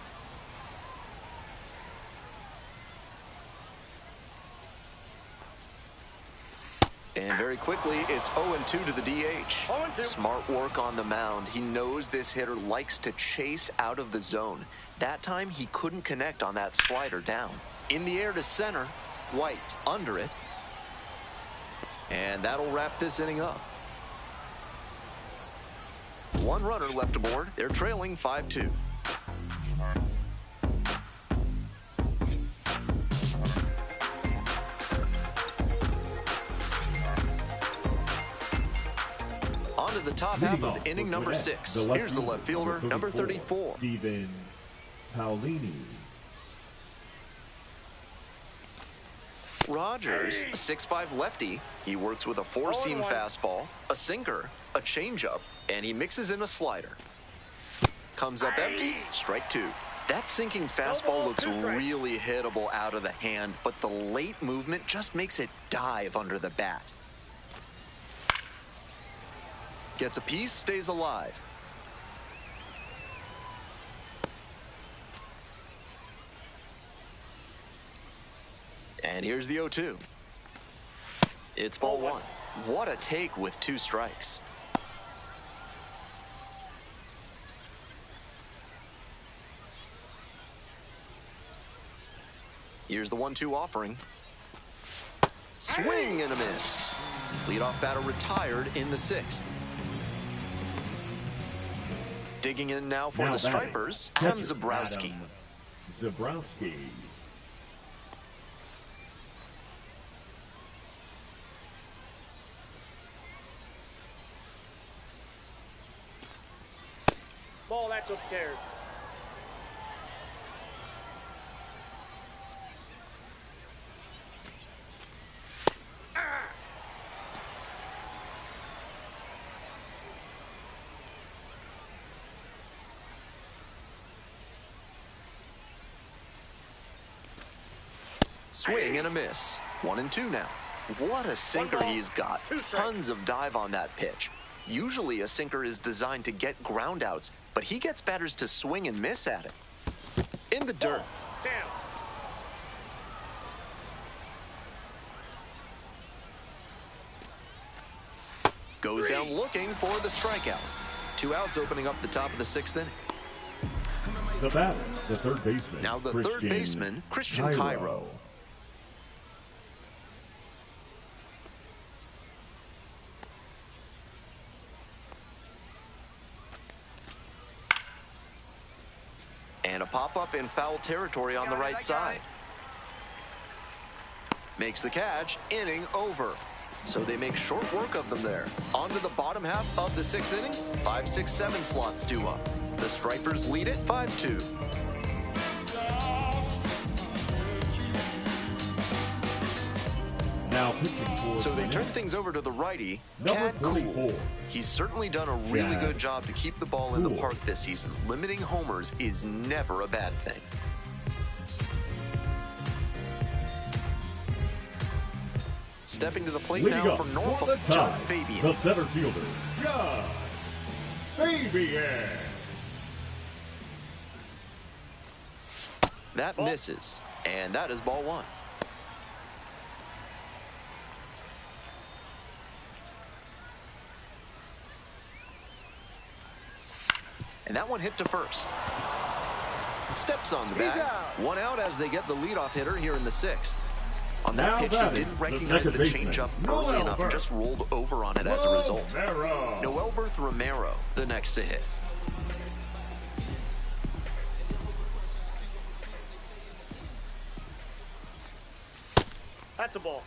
And very quickly, it's 0-2 to the DH. 0-2. Smart work on the mound. He knows this hitter likes to chase out of the zone. That time, he couldn't connect on that slider down. In the air to center. White under it. And that'll wrap this inning up. 1 runner left aboard. They're trailing 5-2. On to the top half of inning number 6. Here's the left fielder, number 34. Stephen Paolini. Rogers, a 6'5" lefty. He works with a 4-seam fastball, a sinker, a changeup, and he mixes in a slider. Comes up empty, strike 2. That sinking fastball looks really hittable out of the hand, but the late movement just makes it dive under the bat. Gets a piece, stays alive. And here's the 0-2. It's ball 1. What a take with 2 strikes. Here's the 1-2 offering. Swing and a miss. Leadoff batter retired in the 6th. Digging in now for the Stripers, Adam Zabrowski. Zabrowski. Ball, that's upstairs. Swing and a miss. 1-2 now. What a sinker he's got. Tons of dive on that pitch. Usually a sinker is designed to get ground outs, but he gets batters to swing and miss at it. In the dirt. Down. Goes down looking for the strikeout. 2 outs opening up the top of the 6th inning. The batter, the third baseman. Now the third baseman, Christian Cairo. And a pop-up in foul territory on the right side. Makes the catch, inning over. So they make short work of them there. On to the bottom half of the 6th inning. 5, 6, 7 slots due up. The Stripers lead it 5-2. Now Now pitching for So they Gwinnett. turn things over to the righty, Number Cad Cool. 44. He's certainly done a really Chad good job to keep the ball in the Cool. park this season. Limiting homers is never a bad thing. Stepping to the plate Leading now up from for Norfolk, the John tie, Fabian. the center fielder, John Fabian. That misses, and that is ball one. And that one hit to first. Steps on the bat. One out as they get the leadoff hitter here in the sixth. On that Now pitch, he batting, didn't the recognize second the baseman, changeup Noel early enough and Berth. just rolled over on it as a result. Romero. Noelberth Romero, the next to hit. That's a ball.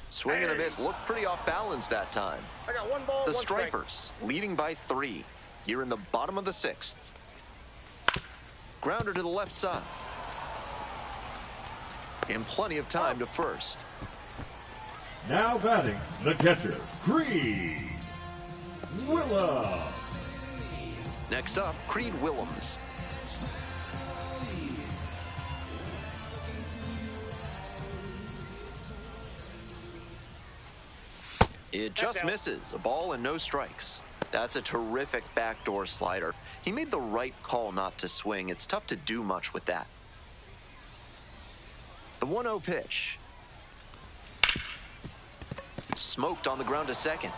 Swing and a miss. Looked pretty off balance that time. I got one ball, The one strike. Stripers leading by 3 here in the bottom of the sixth. Grounder to the left side. And plenty of time to first. Now batting, the catcher, Creed Willa. Next up, Creed Willems. It just out. misses. A ball and no strikes. That's a terrific backdoor slider. He made the right call not to swing. It's tough to do much with that. The 1-0 pitch. Smoked on the ground to second.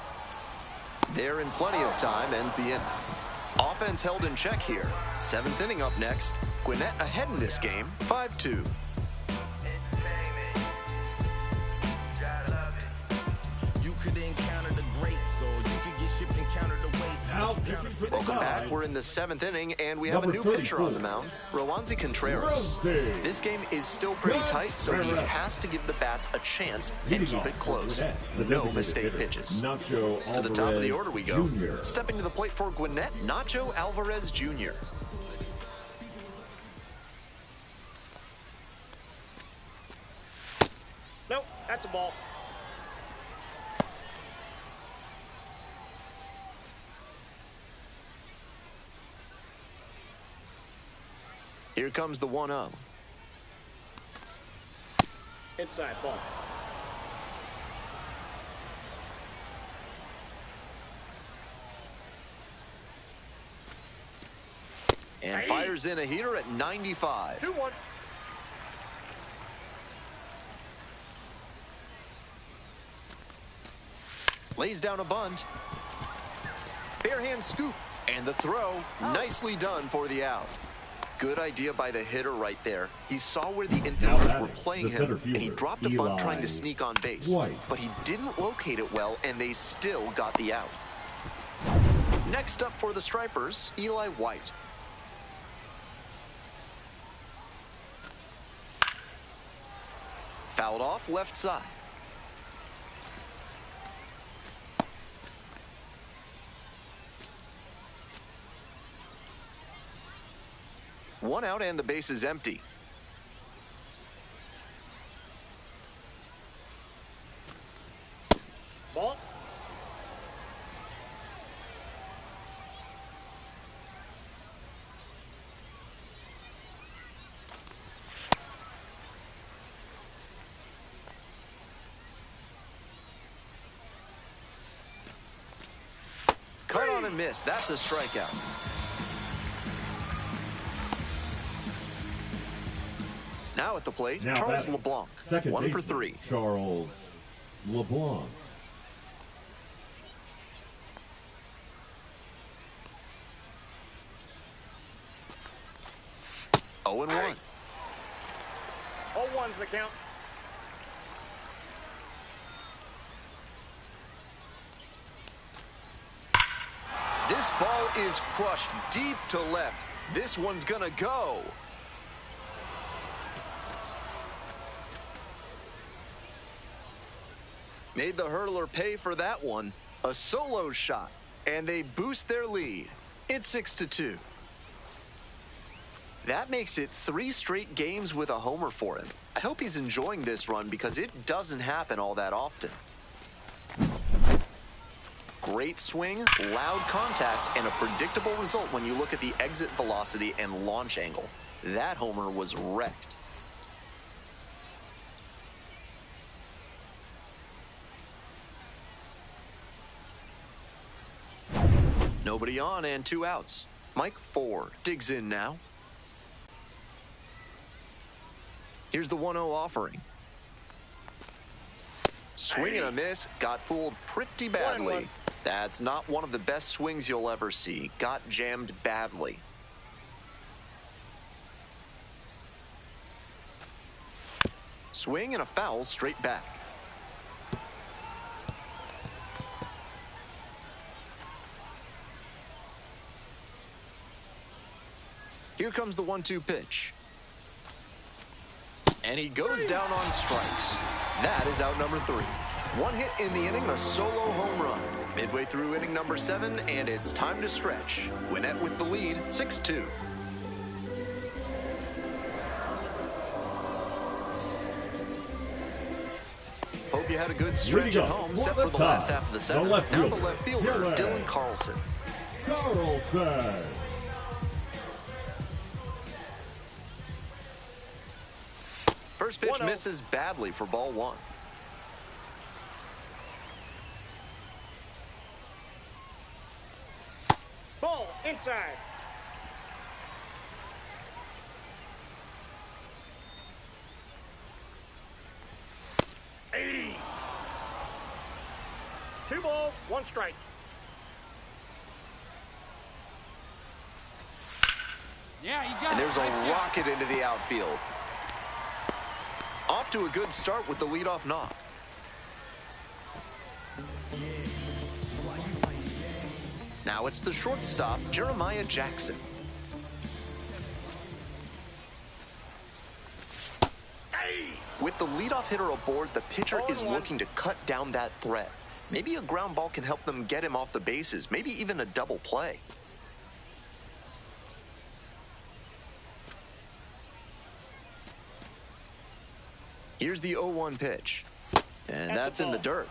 There in plenty of time, ends the inning. Offense held in check here. 7th inning up next. Gwinnett ahead in this game, 5-2. You could encounter the greats, or you could get shipped and counter the weight. Now pitching for the Welcome back. tie, We're in the 7th inning, and we have a new Number pitcher on the 34. mound, Rowanzi Contreras. Rowanzi. This game is still pretty tight, so he Contreras. has to give the bats a chance and Leading keep off it close. Gwinnett, the No designated mistake hitter, pitches. Nacho To the top of the Alvarez order we go. Jr. Stepping to the plate for Gwinnett, Nacho Alvarez Jr. Nope, that's a ball. Here comes the 1-0. Inside ball. And Aye. fires in a heater at 95. 2-1. Lays down a bunt. Bare hand scoop. And the throw. Nicely done for the out. Good idea by the hitter right there. He saw where the infielders were batting, playing the him, center and he fielder, dropped a bunt Eli trying to sneak on base. White. But he didn't locate it well, and they still got the out. Next up for the Stripers, Eli White. Fouled off left side. One out and the base is empty. Ball. Cut on and miss. That's a strikeout. Now at the plate, Now Charles batting, LeBlanc. second 1 for baseman, 3. Charles LeBlanc. Oh and 1. 0-1's the count. This ball is crushed deep to left. This one's gonna go. Made the hurdler pay for that one. A solo shot. And they boost their lead. It's 6-2. That makes it 3 straight games with a homer for him. I hope he's enjoying this run because it doesn't happen all that often. Great swing, loud contact, and a predictable result when you look at the exit velocity and launch angle. That homer was wrecked. Nobody on and 2 outs. Mike Ford digs in now. Here's the 1-0 offering. Swing and a miss. Got fooled pretty badly. That's not one of the best swings you'll ever see. Got jammed badly. Swing and a foul straight back. Here comes the 1-2 pitch. And he goes down on strikes. That is out number 3. 1 hit in the inning, a solo home run. Midway through inning number 7, and it's time to stretch. Gwinnett with the lead, 6-2. Hope you had a good stretch at home, set for the last half of the 7th. Now the left fielder, Dylan Carlson. First pitch misses badly for ball 1. Ball inside. Hey. 2 balls, 1 strike. Yeah, you got And it. there's Nice a job. rocket into the outfield. Off to a good start with the leadoff knock. Now it's the shortstop, Jeremiah Jackson. With the leadoff hitter aboard, the pitcher is looking to cut down that threat. Maybe a ground ball can help them get him off the bases, maybe even a double play. Here's the 0-1 pitch. And that's in the dirt.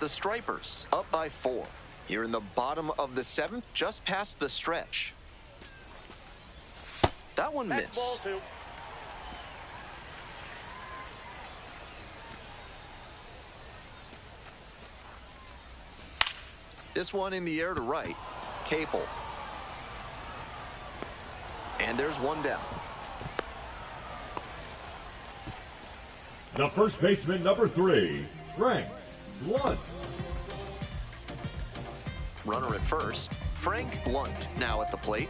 The Stripers up by 4. Here in the bottom of the 7th, just past the stretch. That one That's missed. ball 2. This one in the air to right. Capel. And there's one down. The first baseman, number 3, Frank Blunt. Runner at first. Frank Blunt now at the plate.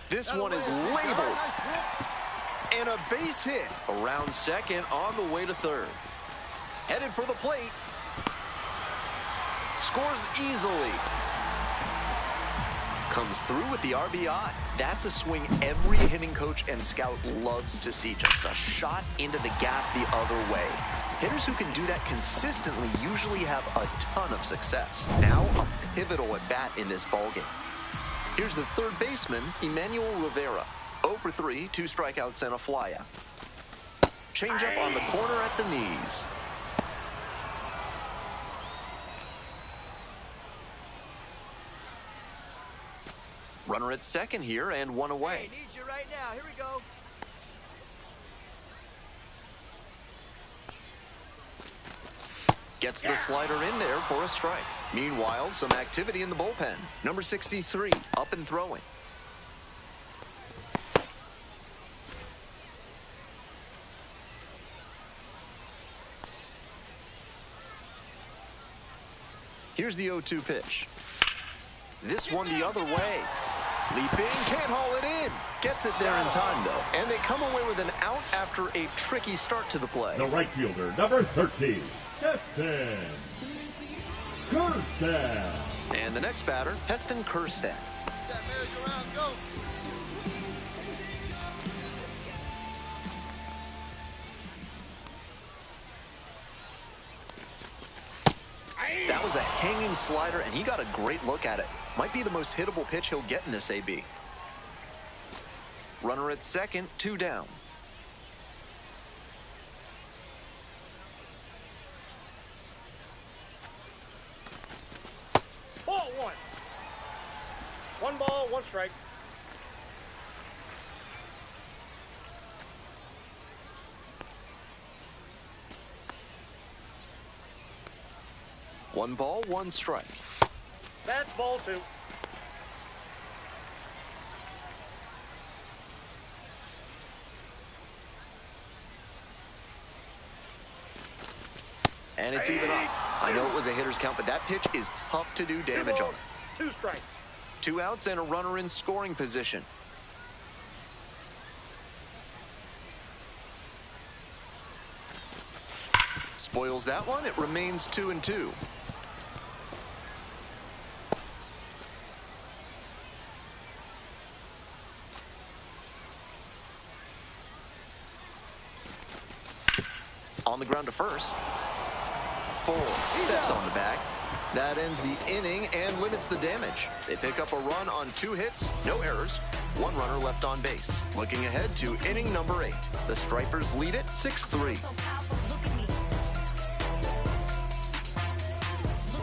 This one is labeled. And a base hit around second on the way to third. Headed for the plate. Scores easily. Comes through with the RBI. That's a swing every hitting coach and scout loves to see. Just a shot into the gap the other way. Hitters who can do that consistently usually have a ton of success. Now a pivotal at bat in this ballgame. Here's the third baseman, Emmanuel Rivera. 0 for 3, 2 strikeouts and a flyout. Changeup on the corner at the knees. Runner at second here and one away. Hey, need you right now. Here we go. Gets the slider in there for a strike. Meanwhile, some activity in the bullpen. Number 63, up and throwing. Here's the 0-2 pitch. This one the other way. Leaping, can't haul it in. Gets it there in time, though. And they come away with an out after a tricky start to the play. The right fielder, number 13, Heston Kjerstad. And the next batter, Heston Kjerstad. That merry-go-round goes. That was a hanging slider, and he got a great look at it. Might be the most hittable pitch he'll get in this AB. Runner at second, 2 down. Ball 1. 1 ball, 1 strike. One ball, 1 strike. That's ball 2. And it's even up. I know it was a hitter's count, but that pitch is tough to do damage on. 2 strikes. 2 outs and a runner in scoring position. Spoils that one. It remains 2-2. On the ground to first. 4 steps on the bag. That ends the inning and limits the damage. They pick up a run on 2 hits, no errors, 1 runner left on base. Looking ahead to inning number 8. The Stripers lead it 6-3.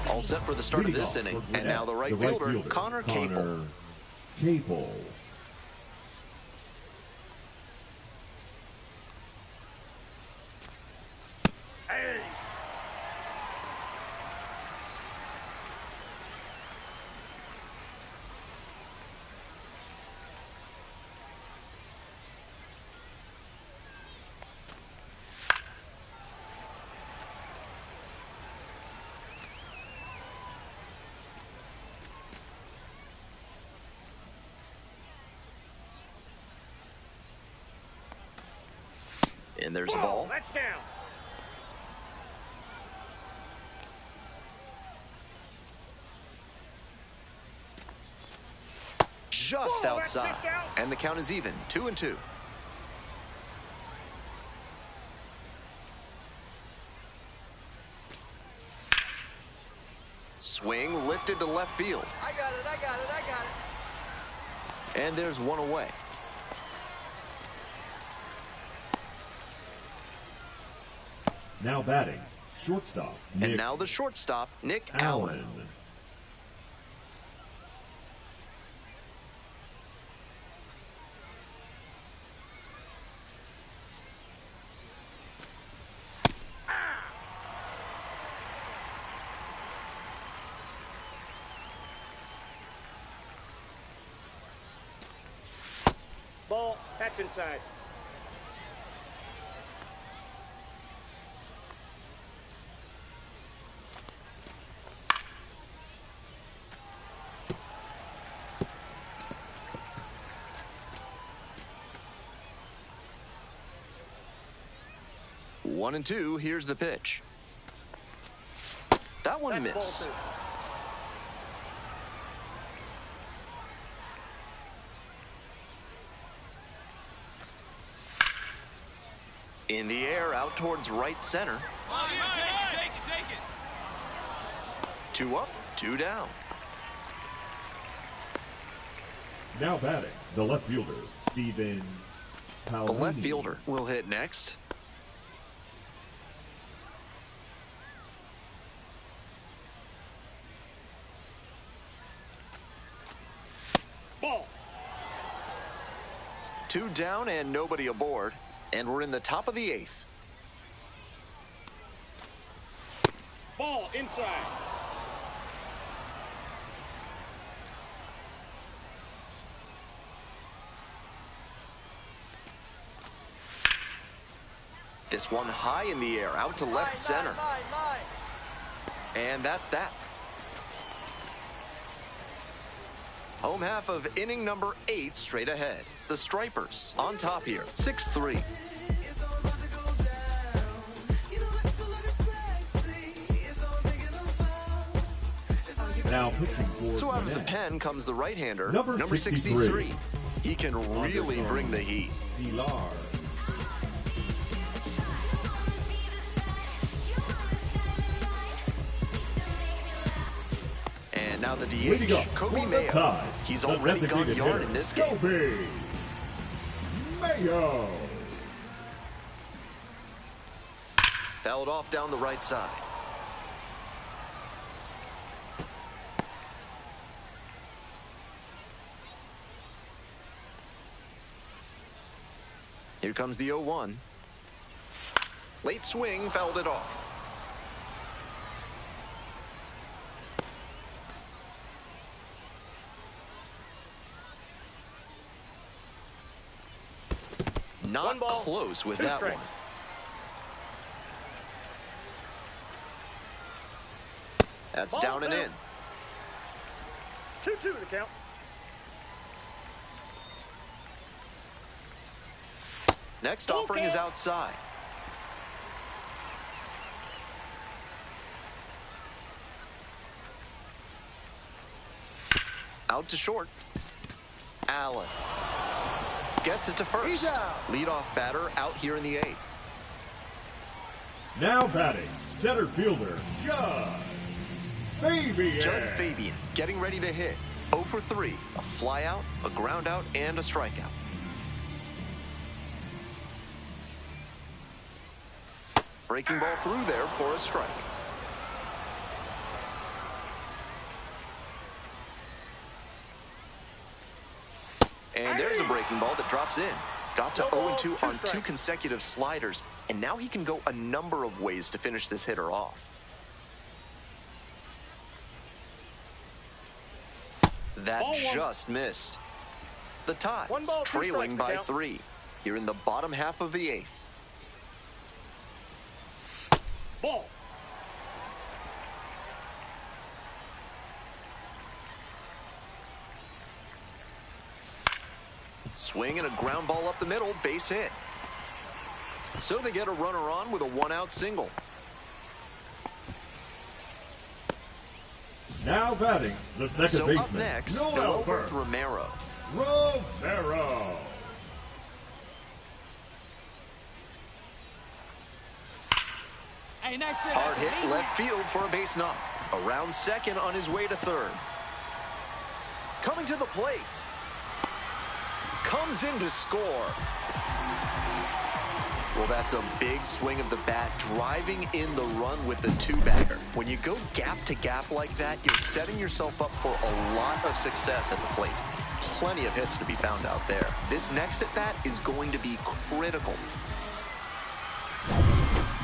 All set for the start of this inning. And now the right fielder, Connor Capel. And there's a ball. That's down. Just outside. And the count is even, 2-2. Swing lifted to left field. I got it, I got it, I got it. And there's one away. Now batting, shortstop, Nick And now the shortstop, Nick Allen. Ball, that's inside. One and two, here's the pitch. That one missed. In the air, out towards right center. Oh, yeah, take it. 2 up, 2 down. Now batting, the left fielder, Stephen Paolini. The left fielder will hit next. Ball. 2 down and nobody aboard. And we're in the top of the 8th. Ball inside. This one high in the air, out to left center. And that's that. Home half of inning number 8 straight ahead. The Stripers on top here, 6-3. Now pitching for So out of the Gwinnett, pen comes the right-hander, Number 63. He can really bring the heat. Pilar. And now the Way to go. DH, Kobe For the Mayo. tie, He's the already gone designated yard hitter, in this game. Kobe Mayo. Fouled off down the right side. Here comes the 0-1. Late swing, fouled it off. Not close with that one. That's down and in. 2-2 the count. Next offering is outside. Out to short. Allen gets it to first. Leadoff batter out here in the 8th. Now batting, center fielder, Judd Fabian. Judd Fabian getting ready to hit. 0 for 3. A fly out, a ground out, and a strikeout. Breaking ball through there for a strike. And there's a breaking ball that drops in. Got to 0-2 on 2 consecutive sliders, and now he can go a number of ways to finish this hitter off. That just missed. The Tides trailing by 3 here in the bottom half of the 8th. Ball. Swing and a ground ball up the middle, base hit. So they get a runner on with a 1-out single. Now batting, the second So baseman, up next, Noel Noel Romero. Romero. Hey, nice shot. Hard hit left field for a base knock. Around second on his way to third. Coming to the plate. Comes in to score. Well, that's a big swing of the bat, driving in the run with the 2-bagger. When you go gap to gap like that, you're setting yourself up for a lot of success at the plate. Plenty of hits to be found out there. This next at bat is going to be critical.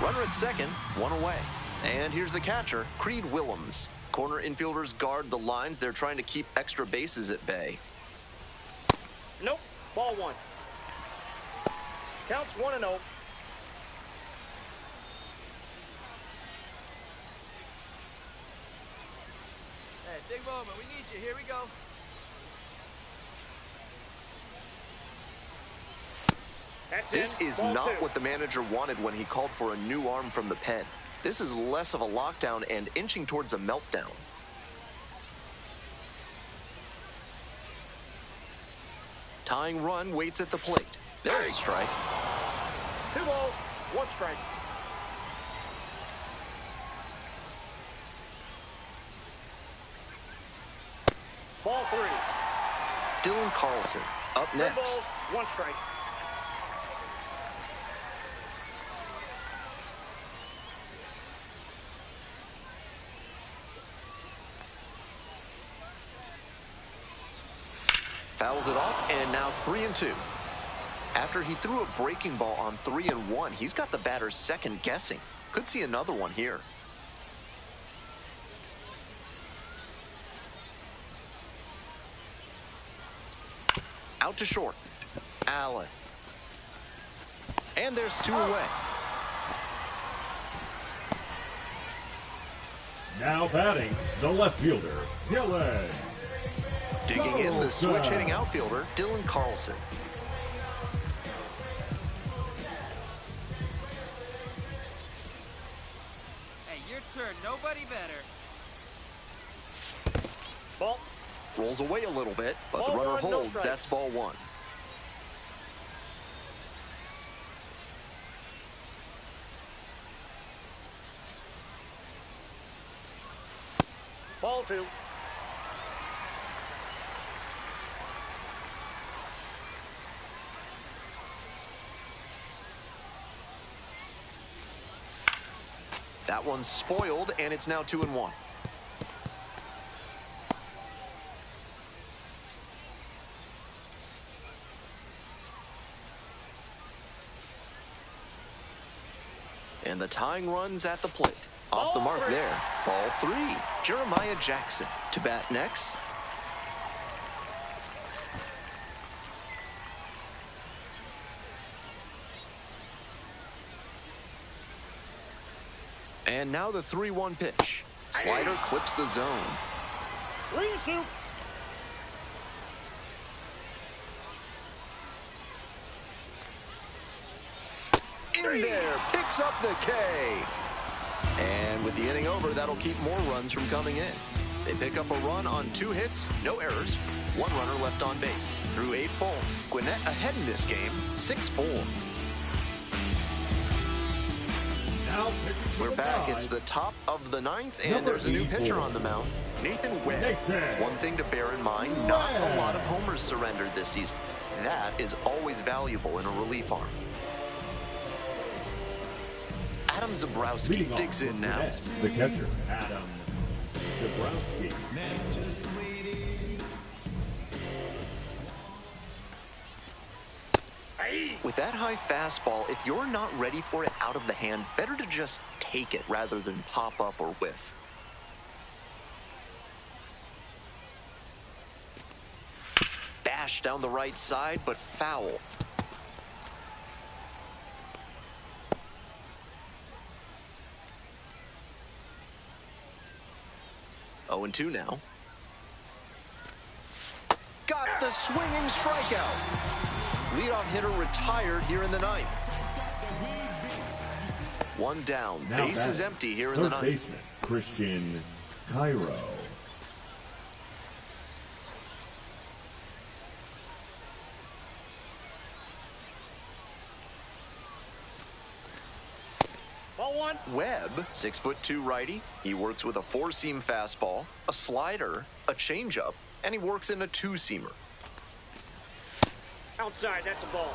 Runner at second, 1 away. And here's the catcher, Creed Willems. Corner infielders guard the lines. They're trying to keep extra bases at bay. Nope. Ball 1. Counts 1-0. Hey, big moment. We need you. Here we go. This is not what the manager wanted when he called for a new arm from the pen. This is less of a lockdown and inching towards a meltdown. Tying run waits at the plate. There's a strike. 2 balls, 1 strike. Ball 3. Dylan Carlson up 3 next. balls, 1 strike. Fouls it off, and now 3-2. After he threw a breaking ball on 3-1, he's got the batters second guessing. Could see another one here. Out to short. Allen. And there's 2 away. Now batting, the left fielder, Dylan. Digging in, the switch-hitting outfielder, Dylan Carlson. Hey, your turn. Nobody better. Ball. Rolls away a little bit, but the Ball runner one, no holds. strike. That's ball one. Ball two. That one's spoiled, and it's now 2-1. And the tying run's at the plate. Off the mark there. Ball three. Jeremiah Jackson to bat next. And now the 3-1 pitch. Slider clips the zone. 3-2. In there, picks up the K. And with the inning over, that'll keep more runs from coming in. They pick up a run on 2 hits, no errors, 1 runner left on base. Through 8 full. Gwinnett ahead in this game, 6-4. We're back. It's the top of the 9th, and there's a new pitcher on the mound, Nathan Webb. One thing to bear in mind, not a lot of homers surrendered this season. That is always valuable in a relief arm. Adam Zabrowski digs in now. The catcher, Adam Zabrowski. With that high fastball, if you're not ready for it out of the hand, better to just take it rather than pop up or whiff. Bash down the right side, but foul. Oh, 0-2 now. Got the swinging strikeout. Leadoff hitter retired here in the 9th. 1 down. Now Base is empty here in the 9th. Baseman, Christian Cairo. Ball one. Webb, 6'2" righty. He works with a 4-seam fastball, a slider, a changeup, and he works in a 2-seamer. Outside, that's a ball.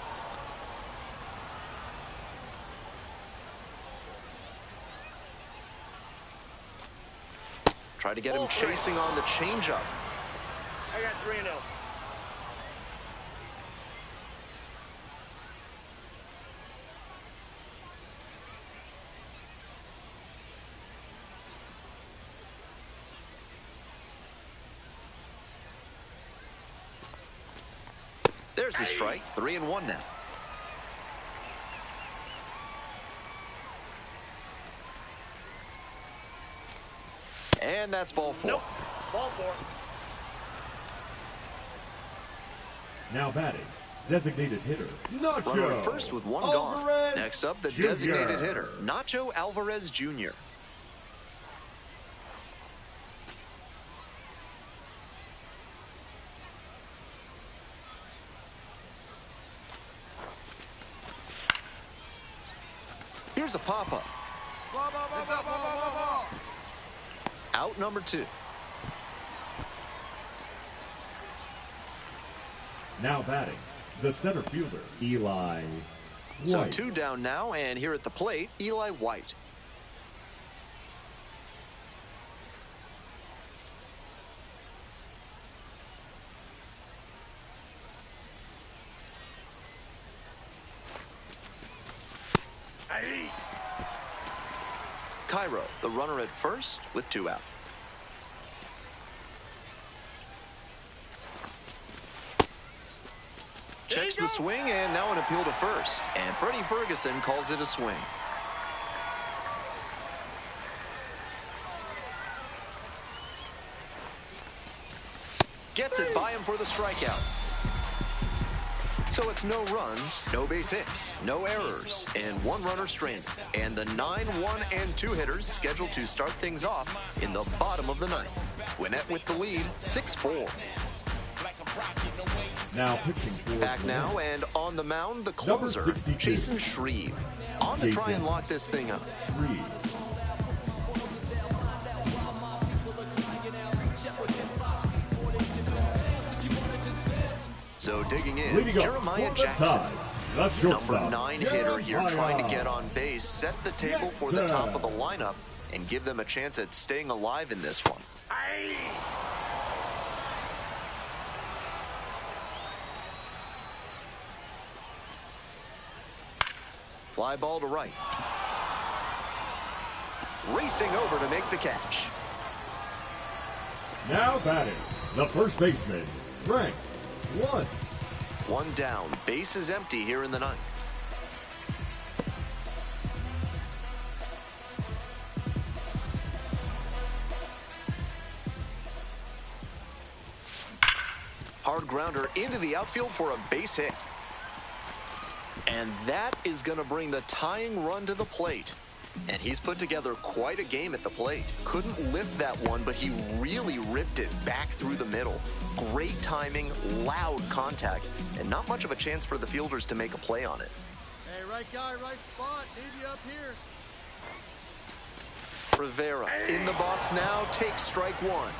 Try to get him chasing on the changeup. I got 3-0. There's the strike. 3-1 now. And that's ball 4. Nope. Ball 4. Now batting, designated hitter, Nacho Runner at first with 1 gone. Alvarez Next up, the Jr. designated hitter, Nacho Alvarez Jr. Here's a pop-up. Out number 2. Now batting, the center fielder, Eli White. So 2 down now, and here at the plate, Eli White. Cairo, the runner at first with 2 out. Checks the swing, and now an appeal to first. And Freddie Ferguson calls it a swing. Gets it by time for the strikeout. So it's no runs, no base hits, no errors, and one runner stranded. And the 9-1 and 2 hitters scheduled to start things off in the bottom of the ninth. Gwinnett with the lead, 6-4. Now pitching for Back now and on the mound, the closer, Jason Shreve. On to try and lock this thing up. Shreve. So digging in, Jeremiah Jackson. Number 9 hitter here trying to get on base, set the table for the top of the lineup and give them a chance at staying alive in this one. Fly ball to right. Racing over to make the catch. Now batting, the first baseman, Frank Lunt. One down, base is empty here in the ninth. Hard grounder into the outfield for a base hit. And that is going to bring the tying run to the plate. And he's put together quite a game at the plate. Couldn't lift that one, but he really ripped it back through the middle. Great timing, loud contact, and not much of a chance for the fielders to make a play on it. Hey, right guy, right spot. Need you up here. Rivera in the box now, takes strike one.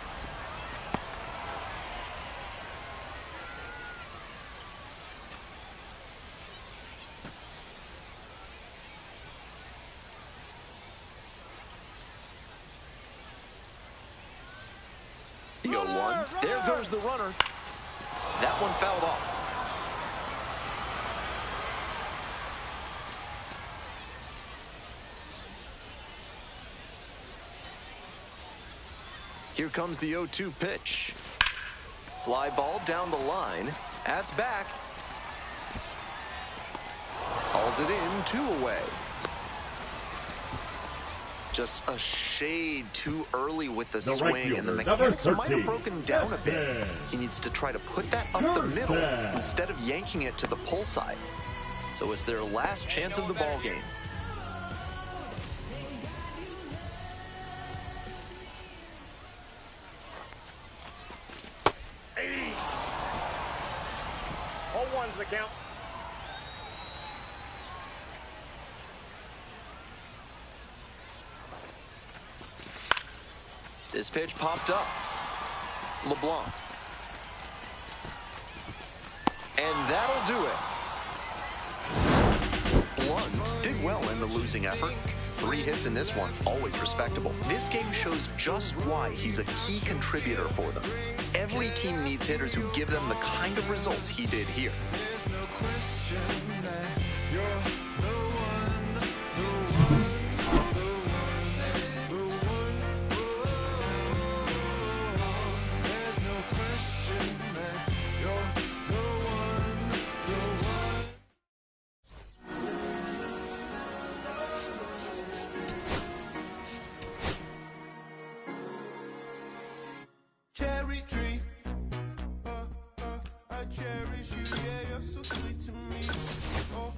The 0-1. There goes the runner. That one fouled off. Here comes the 0-2 pitch. Fly ball down the line. That's back. Hauls it in, 2 away. Just a shade too early with the swing, right and the fielder, mechanics number might have broken down a bit. He needs to try to put that up the middle instead of yanking it to the pull side. So it's their last chance of the ball game. All one's the count. This pitch popped up. LeBlanc. And that'll do it. Blunt did well in the losing effort. 3 hits in this one, always respectable. This game shows just why he's a key contributor for them. Every team needs hitters who give them the kind of results he did here. There's no question that you're the one, the one. Cherry tree, I cherish you, yeah, you're so sweet to me. Oh.